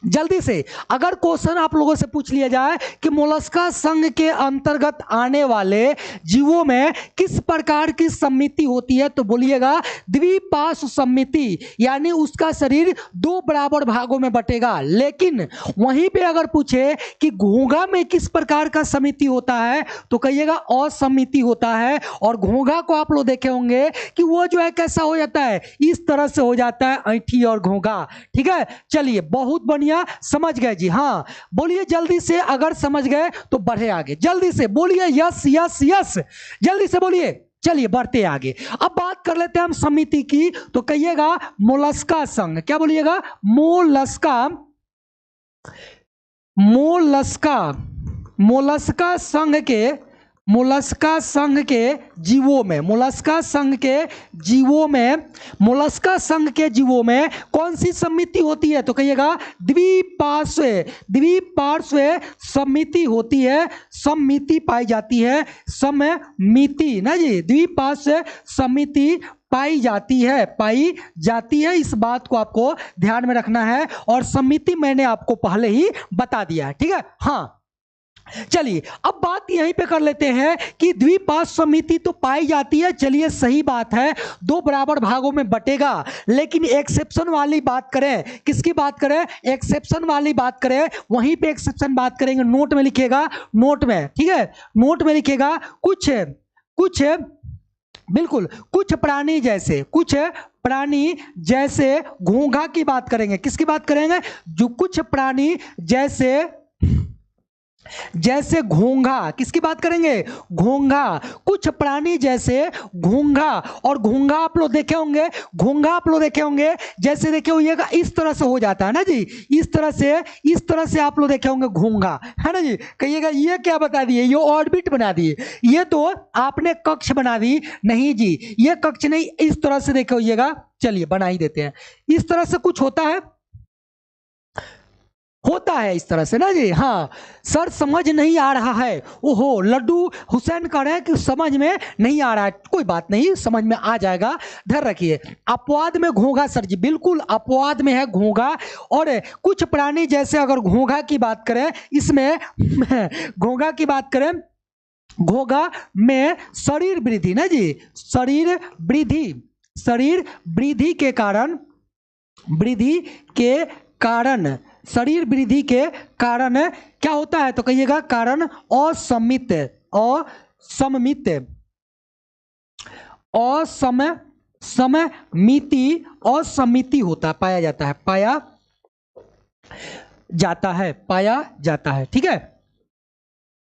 जल्दी से। अगर क्वेश्चन आप लोगों से पूछ लिया जाए कि मोलस्का संघ के अंतर्गत आने वाले जीवों में किस प्रकार की समिति होती है, तो बोलिएगा द्विपार्श्व समिति, यानी उसका शरीर दो बराबर भागों में बटेगा। लेकिन वहीं पे अगर पूछे कि घोंघा में किस प्रकार का समिति होता है, तो कहिएगा असमिति होता है। और घोंघा को आप लोग देखे होंगे कि वो जो है कैसा हो जाता है, इस तरह से हो जाता है, ऐंठी और घोंघा। ठीक है, चलिए बहुत बढ़िया, समझ गए जी। हाँ, बोलिए जल्दी से, अगर समझ गए तो बढ़े आगे। जल्दी से बोलिए यस यस यस, जल्दी से बोलिए। चलिए बढ़ते आगे। अब बात कर लेते हैं हम समिति की, तो कहिएगा मोलस्का संघ। क्या बोलिएगा? मोलस्का संघ के जीवों में कौन सी समिति होती है, तो कहिएगा द्विपार्श्व समिति होती है। समिति पाई जाती है, समिति ना जी, द्विपार्श्व समिति पाई जाती है, पाई जाती है। इस बात को आपको ध्यान में रखना है। और समिति मैंने आपको पहले ही बता दिया है, ठीक है। हाँ चलिए अब बात यहीं पे कर लेते हैं कि द्विपार्श्व समिति तो पाई जाती है, चलिए सही बात है, दो बराबर भागों में बटेगा। लेकिन एक्सेप्शन वाली बात करें, किसकी बात करें, एक्सेप्शन वाली बात करें, वहीं पे एक्सेप्शन बात करेंगे, नोट में लिखिएगा, नोट में, ठीक है, नोट में लिखिएगा। कुछ बिल्कुल कुछ प्राणी जैसे, कुछ प्राणी जैसे घोंघा की बात करेंगे, किसकी बात करेंगे, जो कुछ प्राणी जैसे घोंघा, किसकी बात करेंगे, घोंघा, कुछ प्राणी जैसे घोंघा। और घोंघा आप लोग देखे होंगे, घोंघा आप लोग देखे होंगे, जैसे देखे होइएगा इस तरह से हो जाता है ना जी, इस तरह से आप लोग देखे होंगे घोंघा, है ना जी। कहिएगा ये क्या बता दिए, ये ऑर्बिट बना दिए, ये तो आपने कक्ष बना दी, नहीं जी ये कक्ष नहीं, इस तरह से देखे होइएगा, चलिए बना ही देते हैं। इस तरह से कुछ होता है इस तरह से ना जी। हाँ सर समझ नहीं आ रहा है, ओहो लड्डू हुसैन कह रहे हैं कि समझ में नहीं आ रहा है, कोई बात नहीं समझ में आ जाएगा, धैर्य रखिए। अपवाद में घोंघा सर जी, बिल्कुल अपवाद में है घोंघा। और कुछ प्राणी जैसे अगर घोंघा की बात करें, इसमें घोंघा की बात करें, घोंघा में शरीर वृद्धि ना जी, शरीर वृद्धि के कारण, शरीर वृद्धि के कारण क्या होता है, तो कहिएगा कारण असमिति होता है, पाया जाता है, ठीक है।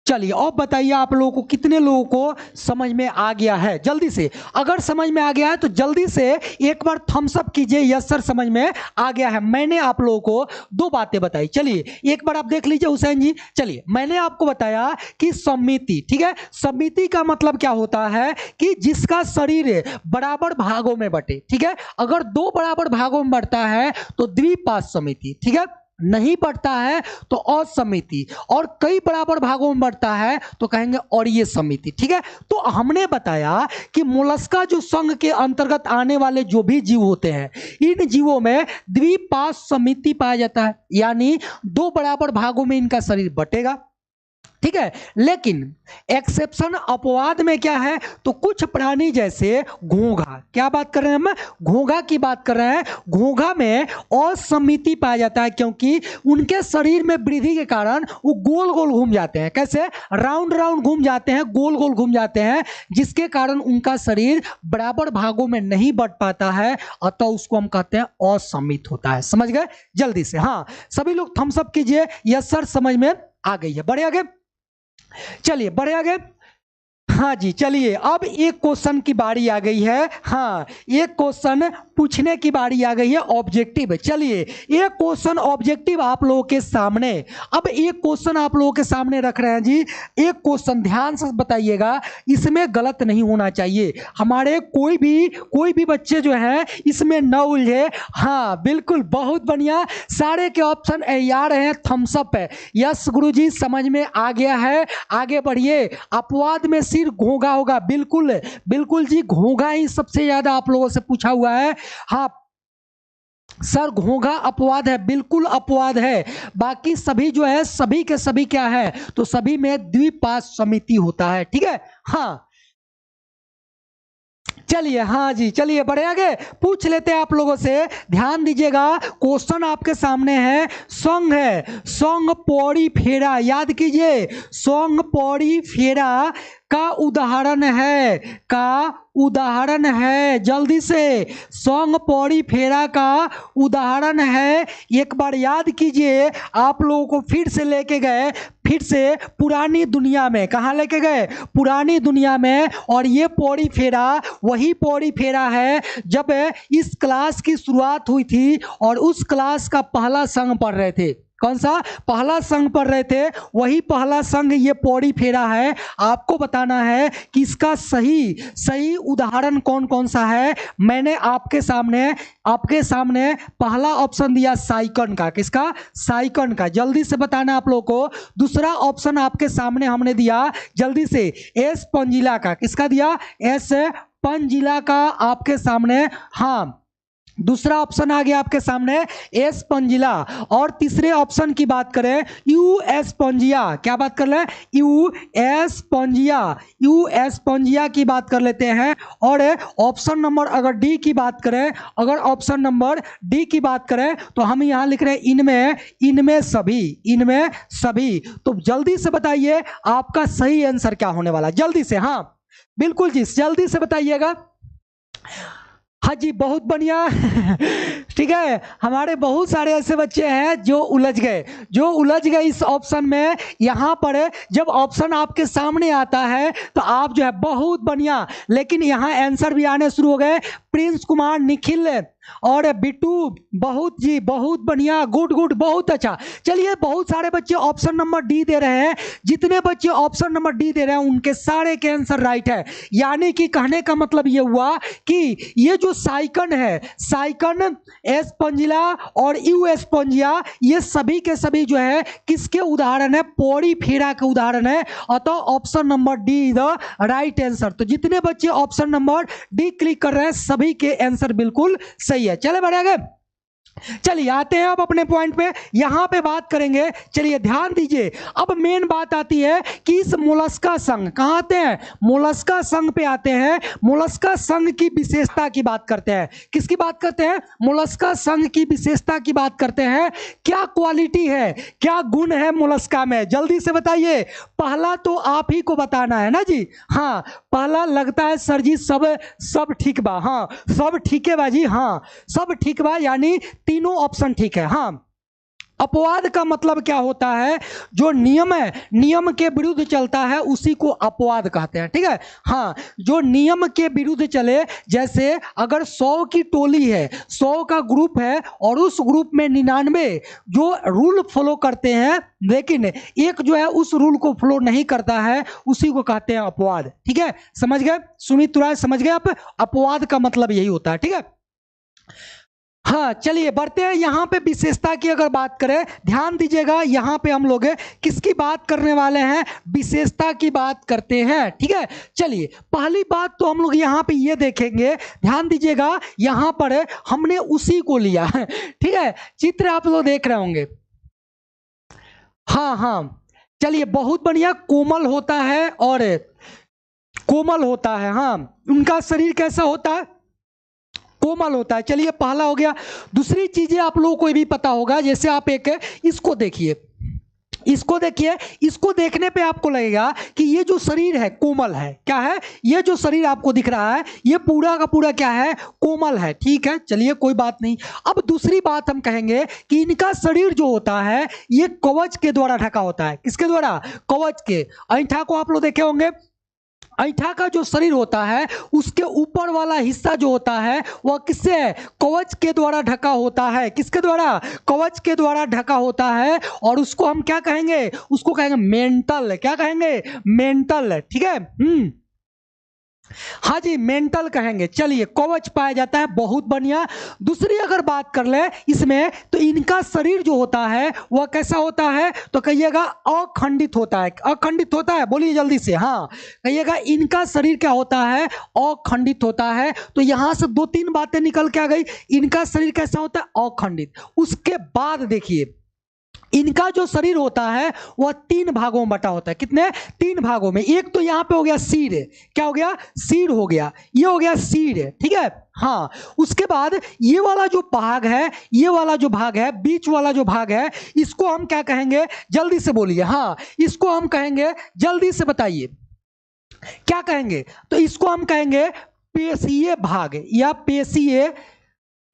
चलिए अब बताइए आप लोगों को कितने लोगों को समझ में आ गया है, जल्दी से, अगर समझ में आ गया है तो जल्दी से एक बार थम्स अप कीजिए, यस सर समझ में आ गया है। मैंने आप लोगों को दो बातें बताई, चलिए एक बार आप देख लीजिए हुसैन जी। चलिए मैंने आपको बताया कि समिति, ठीक है, समिति का मतलब क्या होता है कि जिसका शरीर बराबर भागों में बटे, ठीक है। अगर दो बराबर भागों में बढ़ता है तो द्विपार्श्व समिति, ठीक है, नहीं बढ़ता है तो असमिति, और कई बराबर भागों में बढ़ता है तो कहेंगे और ये समिति, ठीक है। तो हमने बताया कि मोलस्का जो संघ के अंतर्गत आने वाले जो भी जीव होते हैं, इन जीवों में द्विपार्श्व समिति पाया जाता है, यानी दो बराबर भागों में इनका शरीर बटेगा, ठीक है। लेकिन एक्सेप्शन अपवाद में क्या है, तो कुछ प्राणी जैसे घोंघा, क्या बात कर रहे हैं हम, घोंघा की बात कर रहे हैं, घोंघा में असमिति पाया जाता है, क्योंकि उनके शरीर में वृद्धि के कारण वो गोल गोल घूम जाते हैं, कैसे, राउंड राउंड घूम जाते हैं, गोल गोल घूम जाते हैं, जिसके कारण उनका शरीर बराबर भागों में नहीं बढ़ पाता है, अतः उसको हम कहते हैं असमित होता है। समझ गए, जल्दी से, हाँ सभी लोग थम्स अप कीजिए, यस सर समझ में आ गई है। बढ़े आगे, चलिए बढ़े आगे। हाँ जी चलिए अब एक क्वेश्चन की बारी आ गई है, हाँ एक क्वेश्चन पूछने की बारी आ गई है, ऑब्जेक्टिव। चलिए एक क्वेश्चन ऑब्जेक्टिव आप लोगों के सामने, अब एक क्वेश्चन आप लोगों के सामने रख रहे हैं जी। एक क्वेश्चन ध्यान से बताइएगा, इसमें गलत नहीं होना चाहिए, हमारे कोई भी बच्चे जो हैं इसमें न उलझे। हाँ बिल्कुल बहुत बढ़िया, सारे के ऑप्शन आ रहे हैं, थम्स अप है, यस गुरुजी समझ में आ गया है, आगे बढ़िए। अपवाद में सिर घोंघा होगा, बिल्कुल बिल्कुल जी, घोंघा ही सबसे ज्यादा आप लोगों से पूछा हुआ है। हाँ सर घोंघा अपवाद है, बिल्कुल अपवाद है, बाकी सभी जो है सभी के सभी क्या है, तो सभी में द्विपार्श्व समिति होता है, ठीक है। हाँ चलिए, हाँ जी चलिए बढ़े आगे, पूछ लेते हैं आप लोगों से, ध्यान दीजिएगा। क्वेश्चन आपके सामने है, संघ है, संघ पौड़ी फेरा, याद कीजिए, संघ पौड़ी फेरा का उदाहरण है, जल्दी से, संघ पौड़ी फेरा का उदाहरण है। एक बार याद कीजिए, आप लोगों को फिर से लेके गए, फिर से पुरानी दुनिया में, कहाँ लेके गए, पुरानी दुनिया में। और ये पौड़ी फेरा वही पौड़ी फेरा है जब इस क्लास की शुरुआत हुई थी और उस क्लास का पहला संघ पढ़ रहे थे, कौन सा पहला संघ पढ़ रहे थे, वही पहला संघ ये पौड़ी फेरा है। आपको बताना है कि इसका सही उदाहरण कौन कौन सा है। मैंने आपके सामने पहला ऑप्शन दिया साइकन का, किसका, साइकन का, जल्दी से बताना आप लोगों को। दूसरा ऑप्शन आपके सामने हमने दिया, जल्दी से, एस पंजिला का, किसका दिया, एस पंजिला का आपके सामने, हाँ दूसरा ऑप्शन आ गया आपके सामने एस पंजिला। और तीसरे ऑप्शन की बात करें यूएस पंजिया, क्या बात कर रहे हैं, यूएस पंजिया, यूएस पंजिया की बात कर लेते हैं। और ऑप्शन नंबर अगर डी की बात करें, अगर ऑप्शन नंबर डी की बात करें तो हम यहां लिख रहे हैं इनमें, इनमें सभी, इनमें सभी। तो जल्दी से बताइए आपका सही आंसर क्या होने वाला, जल्दी से, हाँ बिल्कुल जी जल्दी से बताइएगा। हाँ जी बहुत बढ़िया ठीक है, हमारे बहुत सारे ऐसे बच्चे हैं जो उलझ गए, जो उलझ गए इस ऑप्शन में। यहाँ पर जब ऑप्शन आपके सामने आता है तो आप जो है बहुत बढ़िया, लेकिन यहाँ आंसर भी आने शुरू हो गए। प्रिंस कुमार, निखिल और बिट्टू, बहुत जी बहुत बढ़िया, गुड गुड, बहुत अच्छा। चलिए बहुत सारे बच्चे ऑप्शन नंबर डी दे रहे हैं, जितने बच्चे ऑप्शन नंबर डी दे रहे हैं उनके सारे के आंसर राइट है। यानी कि कहने का मतलब ये हुआ कि ये जो साइकन है, साइकन, एस पंजिला और यूएस पंजिया, ये सभी के सभी जो है किसके उदाहरण है, पौड़ी फेरा के उदाहरण है। अतः option number D is the right answer. तो जितने बच्चे ऑप्शन नंबर डी क्लिक कर रहे हैं सभी के आंसर बिल्कुल सही है। चले बढ़े आगे, चलिए आते हैं अब अपने पॉइंट पे, यहां पे बात करेंगे। चलिए ध्यान दीजिए, अब मेन बात आती है कि इस मोलस्का संघ, कहां आते हैं, मोलस्का संघ पे आते हैं। मोलस्का संघ की विशेषता की बात करते हैं। किसकी बात करते हैं, मोलस्का संघ की विशेषता की बात करते हैं। क्या क्वालिटी है, क्या गुण है मोलस्का में, जल्दी से बताइए। पहला तो आप ही को बताना है ना जी, हाँ पहला लगता है सर जी सब ठीक बा, हाँ सब ठीक है बाजी, हाँ सब ठीक बा, यानी तीनों ऑप्शन ठीक है। हाँ अपवाद का मतलब क्या होता है, जो नियम है, नियम के विरुद्ध चलता है उसी को अपवाद कहते हैं, ठीक है। हाँ जो नियम के विरुद्ध चले, जैसे अगर 100 की टोली है, 100 का ग्रुप है और उस ग्रुप में 99 जो रूल फॉलो करते हैं लेकिन एक जो है उस रूल को फॉलो नहीं करता है, उसी को कहते हैं अपवाद, ठीक है। समझ गए सुमित तुराय, समझ गए आप, अपवाद का मतलब यही होता है, ठीक है। हाँ चलिए बढ़ते हैं, यहां पे विशेषता की अगर बात करें, ध्यान दीजिएगा यहां पे हम लोग किसकी बात करने वाले हैं, विशेषता की बात करते हैं, ठीक है। चलिए पहली बात तो हम लोग यहां पे ये देखेंगे, ध्यान दीजिएगा यहां पर हमने उसी को लिया है, ठीक है। चित्र आप लोग देख रहे होंगे, हाँ हाँ चलिए बहुत बढ़िया, कोमल होता है और कोमल होता है, हाँ उनका शरीर कैसा होता है, कोमल होता है। चलिए पहला हो गया। दूसरी चीजें आप लोगों को भी पता होगा, जैसे आप एक इसको देखिए, इसको देखिए, इसको देखने पे आपको लगेगा कि ये जो शरीर है कोमल है, क्या है, ये जो शरीर आपको दिख रहा है ये पूरा का पूरा क्या है, कोमल है, ठीक है। चलिए कोई बात नहीं। अब दूसरी बात हम कहेंगे कि इनका शरीर जो होता है ये कवच के द्वारा ढका होता है, किसके द्वारा, कवच के। ऐंठा को आप लोग देखे होंगे, ऐंठा का जो शरीर होता है उसके ऊपर वाला हिस्सा जो होता है वह किससे, कवच के द्वारा ढका होता है, किसके द्वारा, कवच के द्वारा ढका होता है। और उसको हम क्या कहेंगे, उसको कहेंगे मेंटल, क्या कहेंगे, मेंटल, ठीक है। हाँ जी मेंटल कहेंगे। चलिए कवच पाया जाता है, बहुत बढ़िया। दूसरी अगर बात कर ले इसमें, तो इनका शरीर जो होता है वह कैसा होता है, तो कहिएगा अखंडित होता है, अखंडित होता है, बोलिए जल्दी से, हाँ कहिएगा इनका शरीर क्या होता है, अखंडित होता है। तो यहां से 2-3 बातें निकल के आ गई, इनका शरीर कैसा होता है, अखंडित। उसके बाद देखिए इनका जो शरीर होता है वह 3 भागों में बटा होता है, कितने, 3 भागों में। एक तो यहां पे हो गया सिर, क्या हो गया, सिर हो गया, ये हो गया सिर, ठीक है। हाँ उसके बाद ये वाला जो भाग है, ये वाला जो भाग है, बीच वाला जो भाग है, इसको हम क्या कहेंगे, जल्दी से बोलिए, हाँ इसको हम कहेंगे, जल्दी से बताइए क्या कहेंगे, तो इसको हम कहेंगे पेशीय भाग या पेशीय,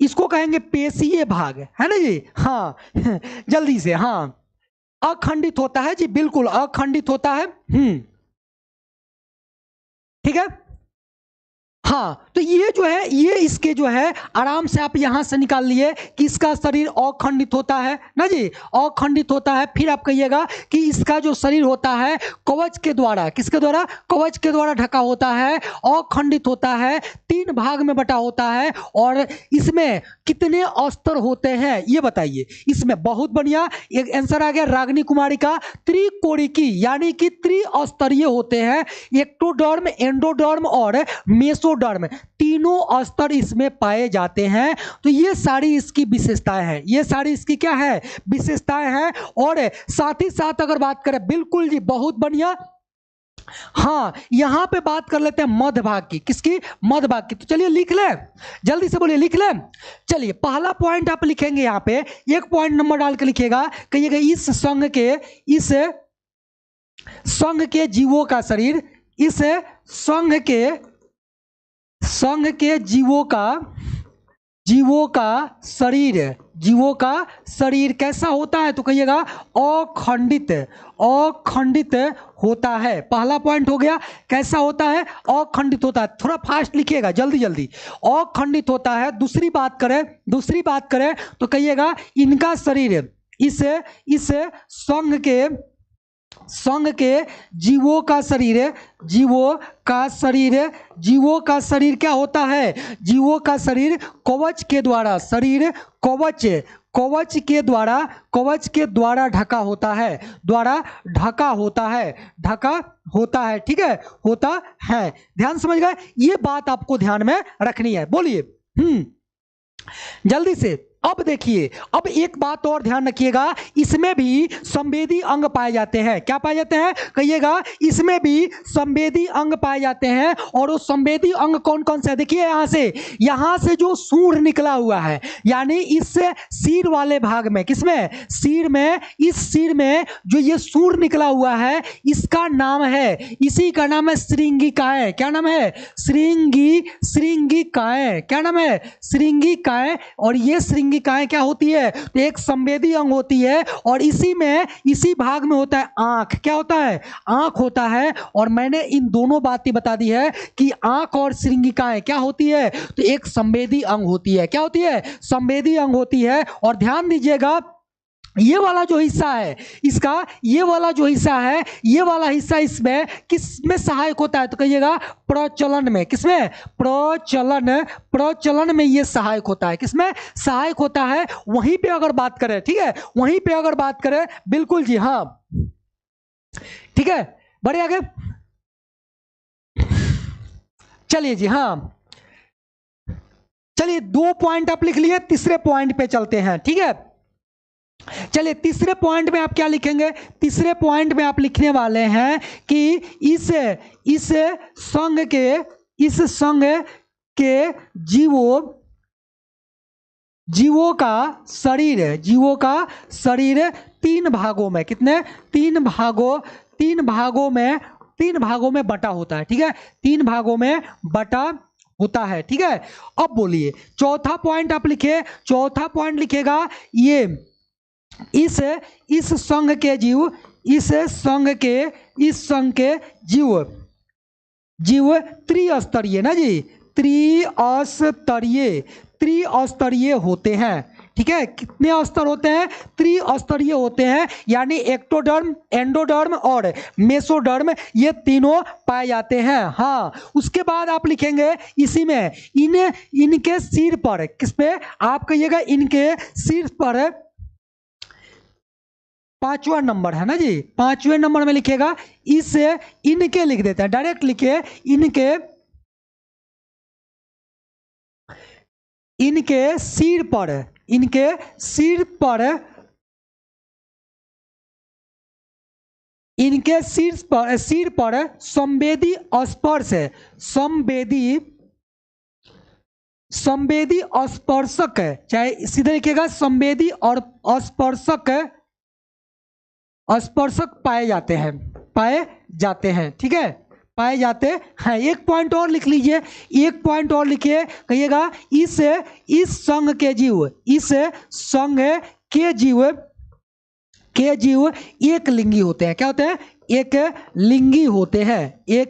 इसको कहेंगे पेशीय भाग, है ना जी, हाँ जल्दी से, हाँ अखंडित होता है जी, बिल्कुल अखंडित होता है, ठीक है। हाँ तो ये जो है, ये इसके जो है आराम से आप यहां से निकाल लिए कि इसका शरीर अखंडित होता है ना जी, अखंडित होता है। फिर आप कहिएगा कि इसका जो शरीर होता है कवच के द्वारा, किसके द्वारा, कवच के द्वारा ढका होता है, अखंडित होता है, 3 भाग में बटा होता है। और इसमें कितने अस्तर होते हैं ये बताइए, इसमें बहुत बढ़िया एक आंसर आ गया रागिनी कुमारी का, त्रिकोणिकी, यानी कि त्रिस्तरीय होते हैं, एक्टोडर्म, एंडोडर्म और मेसोडर्म। एक्टोडर्म, तीनों स्तर इसमें पाए जाते हैं। तो ये सारी इसकी विशेषताएं हैं, ये सारी इसकी क्या है, विशेषताएं हैं। और साथ ही साथ अगर बात करें, बिल्कुल जी बहुत बढ़िया, हाँ यहां पे बात कर लेते हैं मध्य भाग की, किसकी, मध्य भाग की। तो चलिए लिख ले, जल्दी से बोलिए, लिख ले। चलिए पहला पॉइंट आप लिखेंगे, यहां पे एक पॉइंट नंबर डाल के लिखिएगा, कहिएगा इस संघ के जीवों का शरीर, इस संघ के जीवों का शरीर कैसा होता है, तो कहिएगा अखंडित होता है। पहला पॉइंट हो गया, कैसा होता है, अखंडित होता है। थोड़ा फास्ट लिखिएगा, जल्दी जल्दी, अखंडित होता है। दूसरी बात करें तो कहिएगा इनका शरीर, इस संघ के जीवों का शरीर क्या होता है, जीवों का शरीर कवच के द्वारा, कवच के द्वारा ढका होता है, ठीक है, होता है। ध्यान समझ गए, ये बात आपको ध्यान में रखनी है। बोलिए जल्दी से। अब देखिए, अब एक बात और ध्यान रखिएगा, इसमें भी संवेदी अंग पाए जाते हैं। क्या पाए जाते हैं, कहिएगा इसमें भी संवेदी अंग पाए जाते हैं। और वो संवेदी अंग कौन कौन से, देखिए यहां से जो सूंड निकला हुआ है, यानी इस सिर वाले भाग में, किसमें, सिर में, इस सिर में जो ये सूंड निकला हुआ है, इसका नाम है, इसी का नाम है श्रृंगिकाएं। क्या नाम है, श्रृंगिकाएं। क्या नाम है, श्रृंगिकाएं। और ये श्रृंगिकाएं क्या होती है, तो एक संवेदी अंग होती है। और इसी भाग में होता है आंख। क्या होता है, आंख होता है। और मैंने इन दोनों बातें बता दी है कि आंख और श्रृंगिकाएं क्या होती है, तो एक संवेदी अंग होती है। क्या होती है, संवेदी अंग होती है। और ध्यान दीजिएगा, ये वाला जो हिस्सा है इसका, ये वाला हिस्सा इसमें किसमें सहायक होता है, तो कहिएगा प्रचलन में। किसमें, प्रचलन में ये सहायक होता है। किसमें सहायक होता है, वहीं पे अगर बात करें, ठीक है, वहीं पे अगर बात करें, बिल्कुल जी हाँ, ठीक है, बढ़े आगे। चलिए जी हाँ, चलिए 2 पॉइंट आप लिख लिए, तीसरे पॉइंट पे चलते हैं, ठीक है। चलिए तीसरे पॉइंट में आप क्या लिखेंगे, तीसरे पॉइंट में आप लिखने वाले हैं कि इस संघ के जीवों का शरीर 3 भागों में, कितने, 3 भागों में बटा होता है। ठीक है, 3 भागों में बटा होता है। ठीक है, अब बोलिए चौथा पॉइंट आप लिखे, चौथा पॉइंट लिखेगा ये इस संघ के जीव त्रिस्तरीय ना जी, त्रिस्तरीय होते हैं। ठीक है, कितने स्तर होते हैं, त्रिस्तरीय होते हैं, यानी एक्टोडर्म, एंडोडर्म और मेसोडर्म, ये तीनों पाए जाते हैं। हाँ, उसके बाद आप लिखेंगे इसी में इनके सिर पर, किस पे आप कहिएगा, इनके सिर पर 5वां नंबर है ना जी, 5वें नंबर में लिखेगा, इनके लिख देते हैं, डायरेक्ट लिखे इनके सिर पर संवेदी स्पर्शक, चाहे सीधे लिखेगा संवेदी और स्पर्शक पाए जाते हैं। ठीक है, पाए जाते हैं। एक पॉइंट और लिख लीजिए, एक पॉइंट और लिखिए, कहिएगा इस संघ के जीव एक लिंगी होते हैं। क्या होते हैं, एक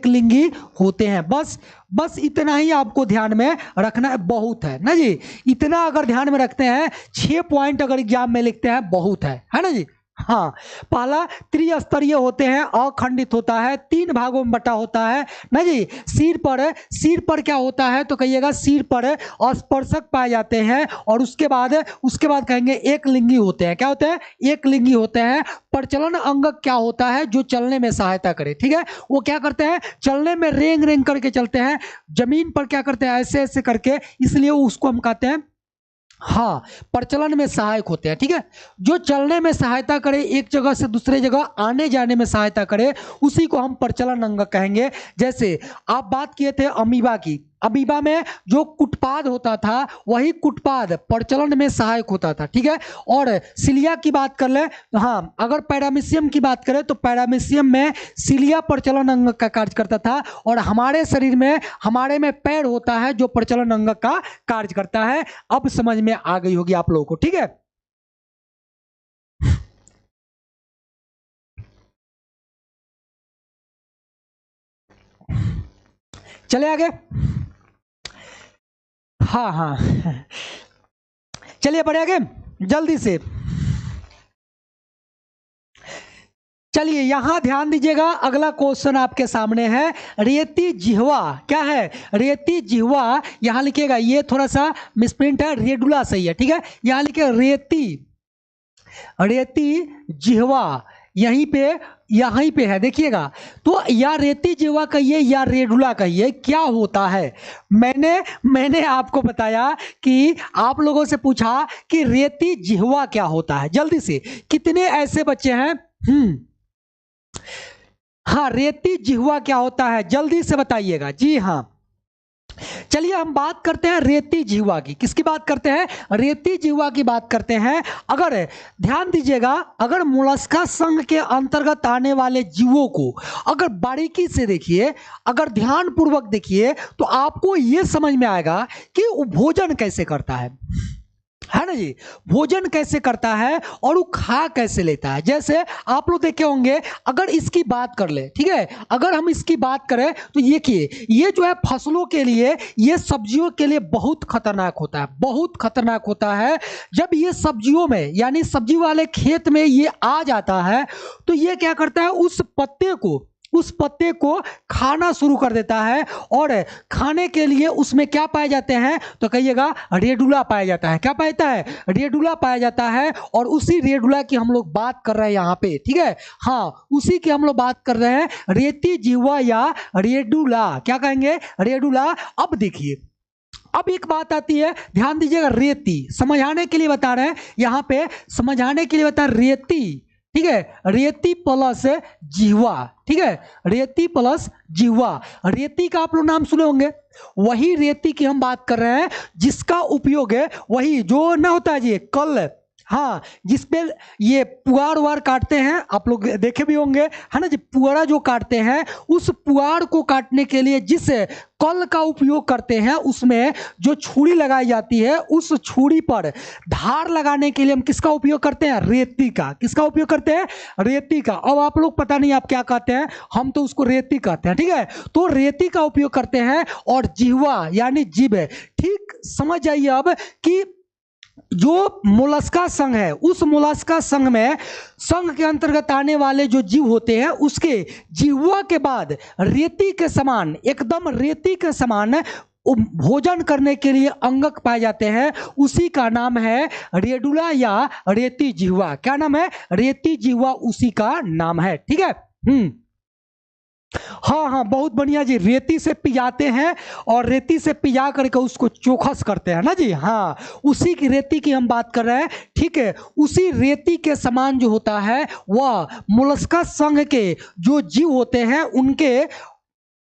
लिंगी होते हैं। बस इतना ही आपको ध्यान में रखना है, बहुत है ना जी। इतना अगर ध्यान में रखते हैं, 6 पॉइंट अगर एग्जाम में लिखते हैं, बहुत है ना जी। हाँ, पहला त्रिस्तरीय होते हैं, अखंडित होता है, 3 भागों में बटा होता है ना जी। सिर पर क्या होता है तो कहिएगा सिर पर स्पर्शक पाए जाते हैं, और उसके बाद कहेंगे एक लिंगी होते हैं। क्या होते हैं? एक लिंगी होते हैं। प्रचलन अंगक क्या होता है? जो चलने में सहायता करे, ठीक है। वो क्या करते हैं? चलने में रेंग रेंग करके चलते हैं, जमीन पर क्या करते हैं? ऐसे ऐसे करके, इसलिए उसको हम कहते हैं, हाँ, प्रचलन में सहायक होते हैं, ठीक है। जो चलने में सहायता करे, एक जगह से दूसरे जगह आने जाने में सहायता करे, उसी को हम प्रचलन अंग कहेंगे। जैसे आप बात किए थे अमीबा की, अमीबा में जो कुटपाद होता था वही कुटपाद प्रचलन में सहायक होता था, ठीक है। और सिलिया की बात कर ले तो हाँ, अगर पैरामीशियम की बात करें तो पैरामीशियम में सिलिया प्रचलन अंग का कार्य करता था, और हमारे शरीर में, हमारे में पैर होता है जो प्रचलन अंग का कार्य करता है। अब समझ में आ गई होगी आप लोगों को, ठीक है। चले आगे। हाँ हाँ, चलिए बढ़े आगे जल्दी से। चलिए यहां ध्यान दीजिएगा, अगला क्वेश्चन आपके सामने है, रेती जिह्वा क्या है? रेती जिह्वा, यहां लिखिएगा, ये थोड़ा सा मिसप्रिंट है, रेडुला सही है, ठीक है। यहां लिखिए रेती जिह्वा, यहीं पे है, देखिएगा। तो या रेती जिह्वा कहिए या रेडुला कहिए, क्या होता है? मैंने आपको बताया कि आप लोगों से पूछा कि रेती जिह्वा क्या होता है। जल्दी से, कितने ऐसे बच्चे हैं? हाँ, रेती जिह्वा क्या होता है, जल्दी से बताइएगा। जी हाँ, चलिए हम बात करते हैं रेती जिह्वा की। किसकी बात करते हैं? रेती जिह्वा की बात करते हैं। अगर ध्यान दीजिएगा, अगर मोलस्का संघ के अंतर्गत आने वाले जीवों को अगर बारीकी से देखिए, अगर ध्यान पूर्वक देखिए, तो आपको यह समझ में आएगा कि वो भोजन कैसे करता है ना जी। भोजन कैसे करता है और वो खा कैसे लेता है। जैसे आप लोग देखे होंगे, अगर इसकी बात कर ले, ठीक है, अगर हम इसकी बात करें तो ये जो है फसलों के लिए, ये सब्जियों के लिए बहुत खतरनाक होता है, बहुत खतरनाक होता है। जब ये सब्जियों में, यानी सब्जी वाले खेत में ये आ जाता है, तो ये क्या करता है? उस पत्ते को खाना शुरू कर देता है, और खाने के लिए उसमें क्या पाए जाते हैं तो कहिएगा रेडुला पाया जाता है। क्या पाया जाता है? रेडुला पाया जाता है। और उसी रेडुला की हम लोग बात कर रहे हैं यहाँ पे, ठीक है। हाँ, उसी की हम लोग बात कर रहे हैं, रेती जिह्वा या रेडुला। क्या कहेंगे? रेडुला। अब देखिए, अब एक बात आती है, ध्यान दीजिएगा, रेती समझाने के लिए बता रहे हैं, यहाँ पे समझाने के लिए बता रहे, रेती, ठीक है, रेती प्लस जिह्वा, ठीक है, रेती प्लस जिह्वा। रेती का आप लोग नाम सुने होंगे, वही रेती की हम बात कर रहे हैं जिसका उपयोग है, वही जो ना होता है जी कल, हाँ, जिसपे ये पुआर वार काटते हैं, आप लोग देखे भी होंगे, है ना जी। पुआरा जो काटते हैं, उस पुआर को काटने के लिए जिस कल का उपयोग करते हैं, उसमें जो छुरी लगाई जाती है, उस छुरी पर धार लगाने के लिए हम किसका उपयोग करते हैं? रेती का। किसका उपयोग करते हैं? रेती का। अब आप लोग पता नहीं आप क्या कहते हैं, हम तो उसको रेती कहते हैं, ठीक है। तो रेती का उपयोग करते हैं। और जिह्वा यानी जीभ, ठीक समझ जाइए अब कि जो मोलस्का संघ है, उस मोलस्का संघ में, संघ के अंतर्गत आने वाले जो जीव होते हैं, उसके जिह्वा के बाद रेती के समान, एकदम रेती के समान भोजन करने के लिए अंगक पाए जाते हैं। उसी का नाम है रेडुला या रेती जिह्वा। क्या नाम है? रेती जिह्वा, उसी का नाम है, ठीक है। हाँ हाँ, बहुत बढ़िया जी। रेती से पिजाते हैं, और रेती से पिजा करके उसको चोखस करते हैं ना जी। हाँ, उसी की रेती की हम बात कर रहे हैं, ठीक है। उसी रेती के समान जो होता है, वह मोलस्का संघ के जो जीव होते हैं, उनके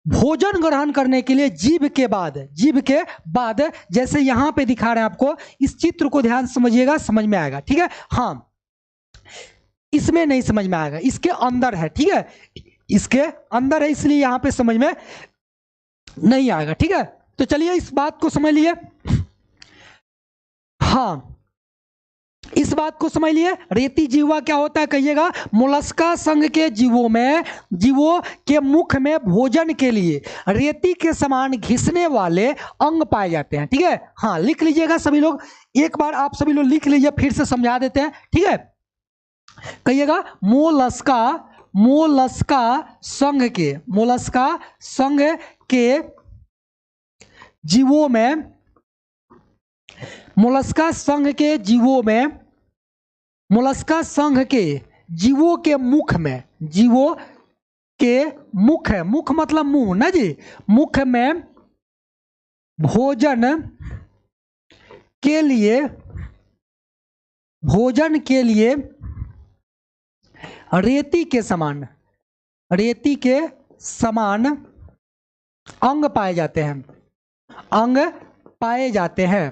भोजन ग्रहण करने के लिए जीभ के बाद, जैसे यहां पे दिखा रहे हैं आपको, इस चित्र को ध्यान समझिएगा, समझ में आएगा, ठीक है। हाँ, इसमें नहीं समझ में आएगा, इसके अंदर है, ठीक है, इसके अंदर है, इसलिए यहां पे समझ में नहीं आएगा, ठीक है। तो चलिए इस बात को समझ लिए। हाँ, इस बात को समझ लिए। रेती जिह्वा क्या होता है कहिएगा? मोलस्का संघ के जीवों के मुख में भोजन के लिए रेती के समान घिसने वाले अंग पाए जाते हैं, ठीक है। हाँ, लिख लीजिएगा सभी लोग, एक बार आप सभी लोग लिख लीजिए, फिर से समझा देते हैं, ठीक है। कहिएगा मोलस्का, मोलस्का संघ के, मोलस्का संघ के जीवों में, मोलस्का संघ के जीवों में, मोलस्का संघ के जीवों के मुख में, जीवों के मुख है, मुख मतलब मुंह ना जी, मुख में भोजन के लिए, भोजन के लिए रेती के समान, रेती के समान अंग पाए जाते हैं, अंग पाए जाते हैं,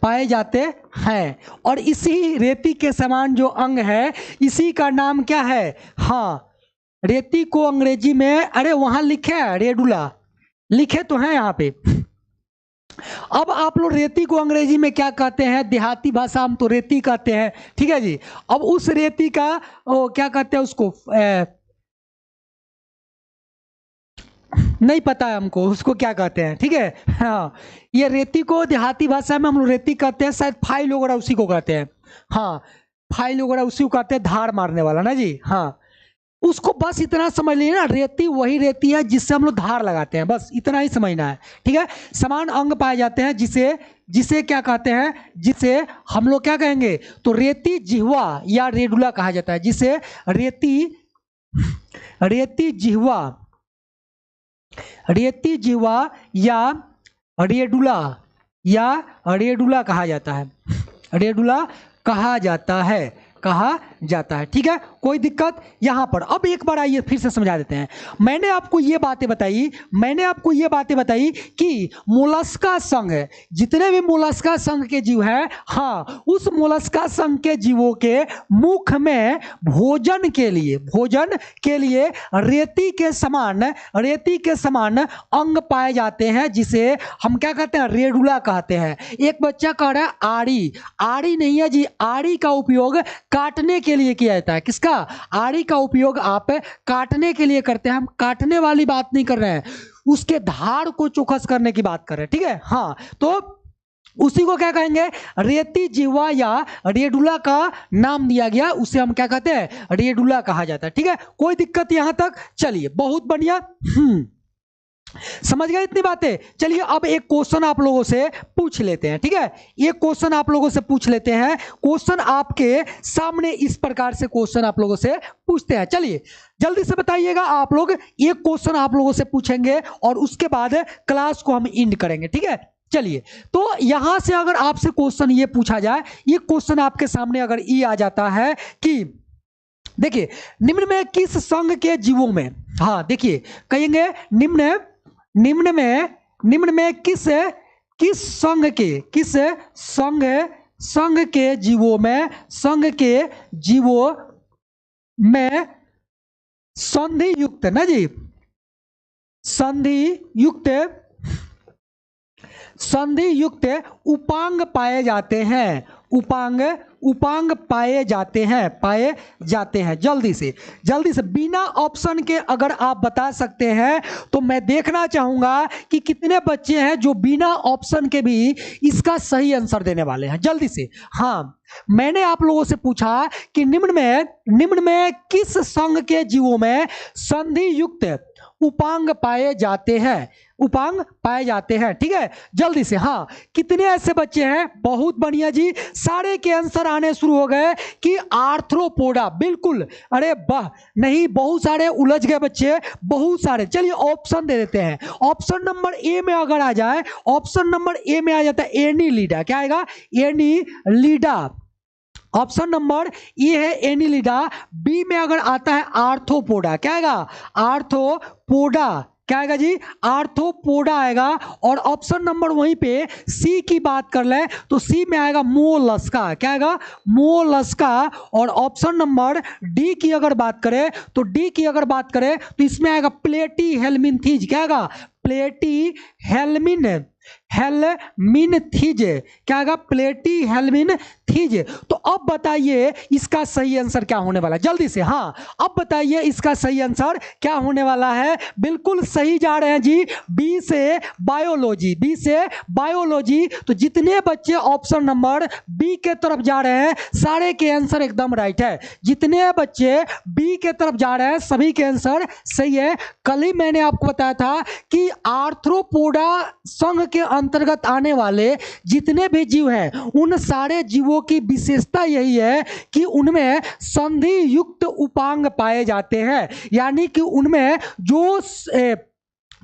पाए जाते हैं। और इसी रेती के समान जो अंग है इसी का नाम क्या है? हाँ, रेती को अंग्रेजी में, अरे वहां लिखे है रेडुला, लिखे तो हैं यहाँ पे। अब आप लोग रेती को अंग्रेजी में क्या कहते हैं? देहाती भाषा हम तो रेती कहते हैं, ठीक है जी। अब उस रेती का क्या कहते हैं उसको, नहीं पता है हमको उसको क्या कहते हैं, ठीक है। हाँ, ये रेती को देहाती भाषा में हम लोग रेती कहते हैं, शायद फाइल वगैरह उसी को कहते हैं। हाँ, फाइल वगैरह उसी को कहते हैं, धार मारने वाला ना जी। हाँ, उसको बस इतना समझ लीजिए ना, रेती वही रेती है जिससे हम लोग धार लगाते हैं, बस इतना ही समझना है, ठीक है। समान अंग पाए जाते हैं जिसे, जिसे क्या कहते हैं, जिसे हम लोग क्या कहेंगे, तो रेती जिह्वा या रेडुला कहा जाता है, जिसे रेती, रेती जिह्वा, रेती जिह्वा या रेडुला, या रेडुला कहा जाता है, रेडुला कहा जाता है, कहा जाता है, ठीक है। कोई दिक्कत यहाँ पर? अब एक बार आइए फिर से समझा देते हैं। मैंने आपको ये बातें बताई, मैंने आपको ये बातें बताई कि मोलस्का संघ, जितने भी मोलस्का संघ के जीव हैं, हाँ, उस मोलस्का संघ के जीवों के मुख में भोजन के लिए, भोजन के लिए रेती के समान, रेती के समान अंग पाए जाते हैं, जिसे हम क्या कहते हैं, रेडुला कहते हैं। एक बच्चा कह रहा है आड़ी, आड़ी नहीं है जी, आड़ी का उपयोग काटने के लिए किया जाता है। किसका? आड़ी का उपयोग आप काटने के लिए करते हैं। हम काटने वाली बात नहीं कर रहे हैं, उसके धार को चौकस करने की बात कर रहे हैं, ठीक है। हाँ, तो उसी को क्या कहेंगे, रेती जिह्वा या रेडुला का नाम दिया गया, उसे हम क्या कहते हैं, रेडुला कहा जाता है, ठीक है। कोई दिक्कत यहां तक? चलिए, बहुत बढ़िया, समझ गए इतनी बातें। चलिए अब एक क्वेश्चन आप लोगों से पूछ लेते हैं, ठीक है। एक क्वेश्चन आप लोगों से पूछ लेते हैं। क्वेश्चन आपके सामने इस प्रकार से क्वेश्चन आप लोगों से पूछते हैं। चलिए जल्दी से बताइएगा आप लोग। एक क्वेश्चन आप लोगों से पूछेंगे और उसके बाद क्लास को हम एंड करेंगे, ठीक है। चलिए, तो यहां से अगर आपसे क्वेश्चन ये पूछा जाए, ये क्वेश्चन आपके सामने अगर ये आ जाता है कि देखिए, निम्न में किस संघ के जीवों में, हाँ देखिए, कहेंगे निम्न, निम्न में किस, किस संघ के, किस संघ, संघ के जीवों में, संघ के जीवों में संधि युक्त ना जी, संधि युक्त, संधि युक्त उपांग पाए जाते हैं, उपांग, उपांग पाए जाते हैं, पाए जाते हैं। जल्दी से, जल्दी से, बिना ऑप्शन के अगर आप बता सकते हैं तो मैं देखना चाहूंगा कि कितने बच्चे हैं जो बिना ऑप्शन के भी इसका सही आंसर देने वाले हैं। जल्दी से। हाँ, मैंने आप लोगों से पूछा कि निम्न में किस संघ के जीवों में संधि युक्त उपांग पाए जाते हैं, उपांग पाए जाते हैं, ठीक है। जल्दी से, हाँ, कितने ऐसे बच्चे हैं? बहुत बढ़िया जी, सारे के आंसर आने शुरू हो गए कि आर्थ्रोपोडा, बिल्कुल, अरे वाह, नहीं, बहुत सारे उलझ गए बच्चे, बहुत सारे। चलिए ऑप्शन दे देते हैं। ऑप्शन नंबर ए में अगर आ जाए, ऑप्शन नंबर ए में आ जाता है एनीलिडा, क्या आएगा? एनीलिडा। ऑप्शन नंबर ए है एनीलिडा। बी में अगर आता है आर्थ्रोपोडा, क्या आएगा? आर्थ्रोपोडा, क्या आएगा जी? आर्थ्रोपोडा आएगा। और ऑप्शन नंबर वहीं पे सी की बात कर ले तो सी में आएगा मोलस्का, क्या आएगा? मोलस्का। और ऑप्शन नंबर डी की अगर बात करें तो डी की अगर बात करें तो इसमें आएगा प्लेटी हेलमिन्थीज, क्या आएगा? प्लेटी हेलमिन, हेलमिनथीजे, क्या आएगा? प्लेटी हेलमिनथीजे। तो अब बताइए इसका सही आंसर क्या होने वाला है, जल्दी से। हाँ, अब बताइए इसका सही आंसर क्या होने वाला है। बिल्कुल सही जा रहे हैं जी, बी से बायोलॉजी, बी से बायोलॉजी। तो जितने बच्चे ऑप्शन नंबर बी के तरफ जा रहे हैं सारे के आंसर एकदम राइट है। जितने बच्चे बी के तरफ जा रहे हैं सभी के आंसर सही है। कल ही मैंने आपको बताया था कि आर्थ्रोपोडा संघ के अंतर्गत आने वाले जितने भी जीव हैं उन सारे जीवों की विशेषता यही है कि उनमें संधि युक्त उपांग पाए जाते हैं, यानी कि उनमें जो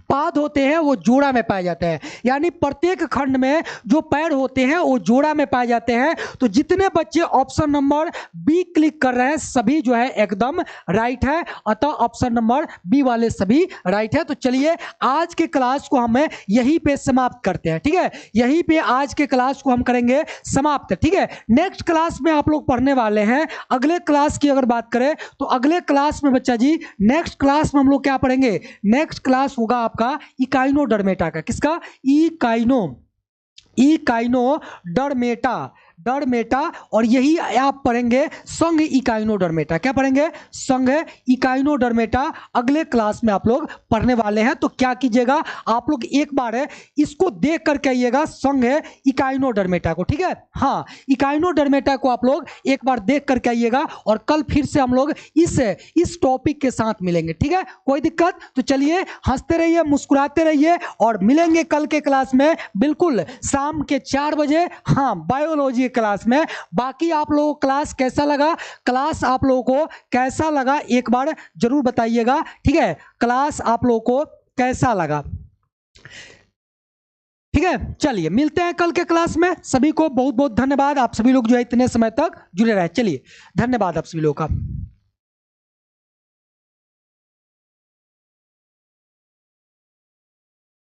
पाद होते हैं वो जोड़ा में पाए जाते हैं, यानी प्रत्येक खंड में जो पैर होते हैं वो जोड़ा में पाए जाते हैं। तो जितने बच्चे ऑप्शन नंबर बी क्लिक कर रहे हैं सभी जो है एकदम राइट है, अतः ऑप्शन नंबर बी वाले सभी राइट है। तो चलिए आज के क्लास को हमें यहीं पे समाप्त करते हैं, ठीक है? यहीं पे आज के क्लास को हम करेंगे समाप्त, ठीक है? नेक्स्ट क्लास में आप लोग पढ़ने वाले हैं, अगले क्लास की अगर बात करें तो अगले क्लास में बच्चा जी नेक्स्ट क्लास में हम लोग क्या पढ़ेंगे? नेक्स्ट क्लास होगा आपका इकाइनोडर्मेटा का। किसका? इकाइनोडर्मेटा। और यही आप पढ़ेंगे संघ इकाइनोडर्मेटा। क्या पढ़ेंगे? संघ इकाइनोडर्मेटा अगले क्लास में आप लोग पढ़ने वाले हैं। तो क्या कीजिएगा, आप लोग एक बार इसको देख करके आइएगा संघ इकाइनोडर्मेटा को, ठीक है? हाँ, इकाइनोडर्मेटा को आप लोग एक बार देख करके आइएगा और कल फिर से हम लोग इस टॉपिक के साथ मिलेंगे, ठीक है? कोई दिक्कत? तो चलिए हंसते रहिए, मुस्कुराते रहिए और मिलेंगे कल के क्लास में बिल्कुल शाम के 4 बजे, हाँ, बायोलॉजी क्लास में। बाकी आप लोगों को क्लास कैसा लगा, क्लास आप लोगों को कैसा लगा एक बार जरूर बताइएगा, ठीक है? क्लास आप लोगों को कैसा लगा, ठीक है? चलिए मिलते हैं कल के क्लास में। सभी को बहुत बहुत धन्यवाद। आप सभी लोग जो है इतने समय तक जुड़े रहे। चलिए धन्यवाद आप सभी लोगों का।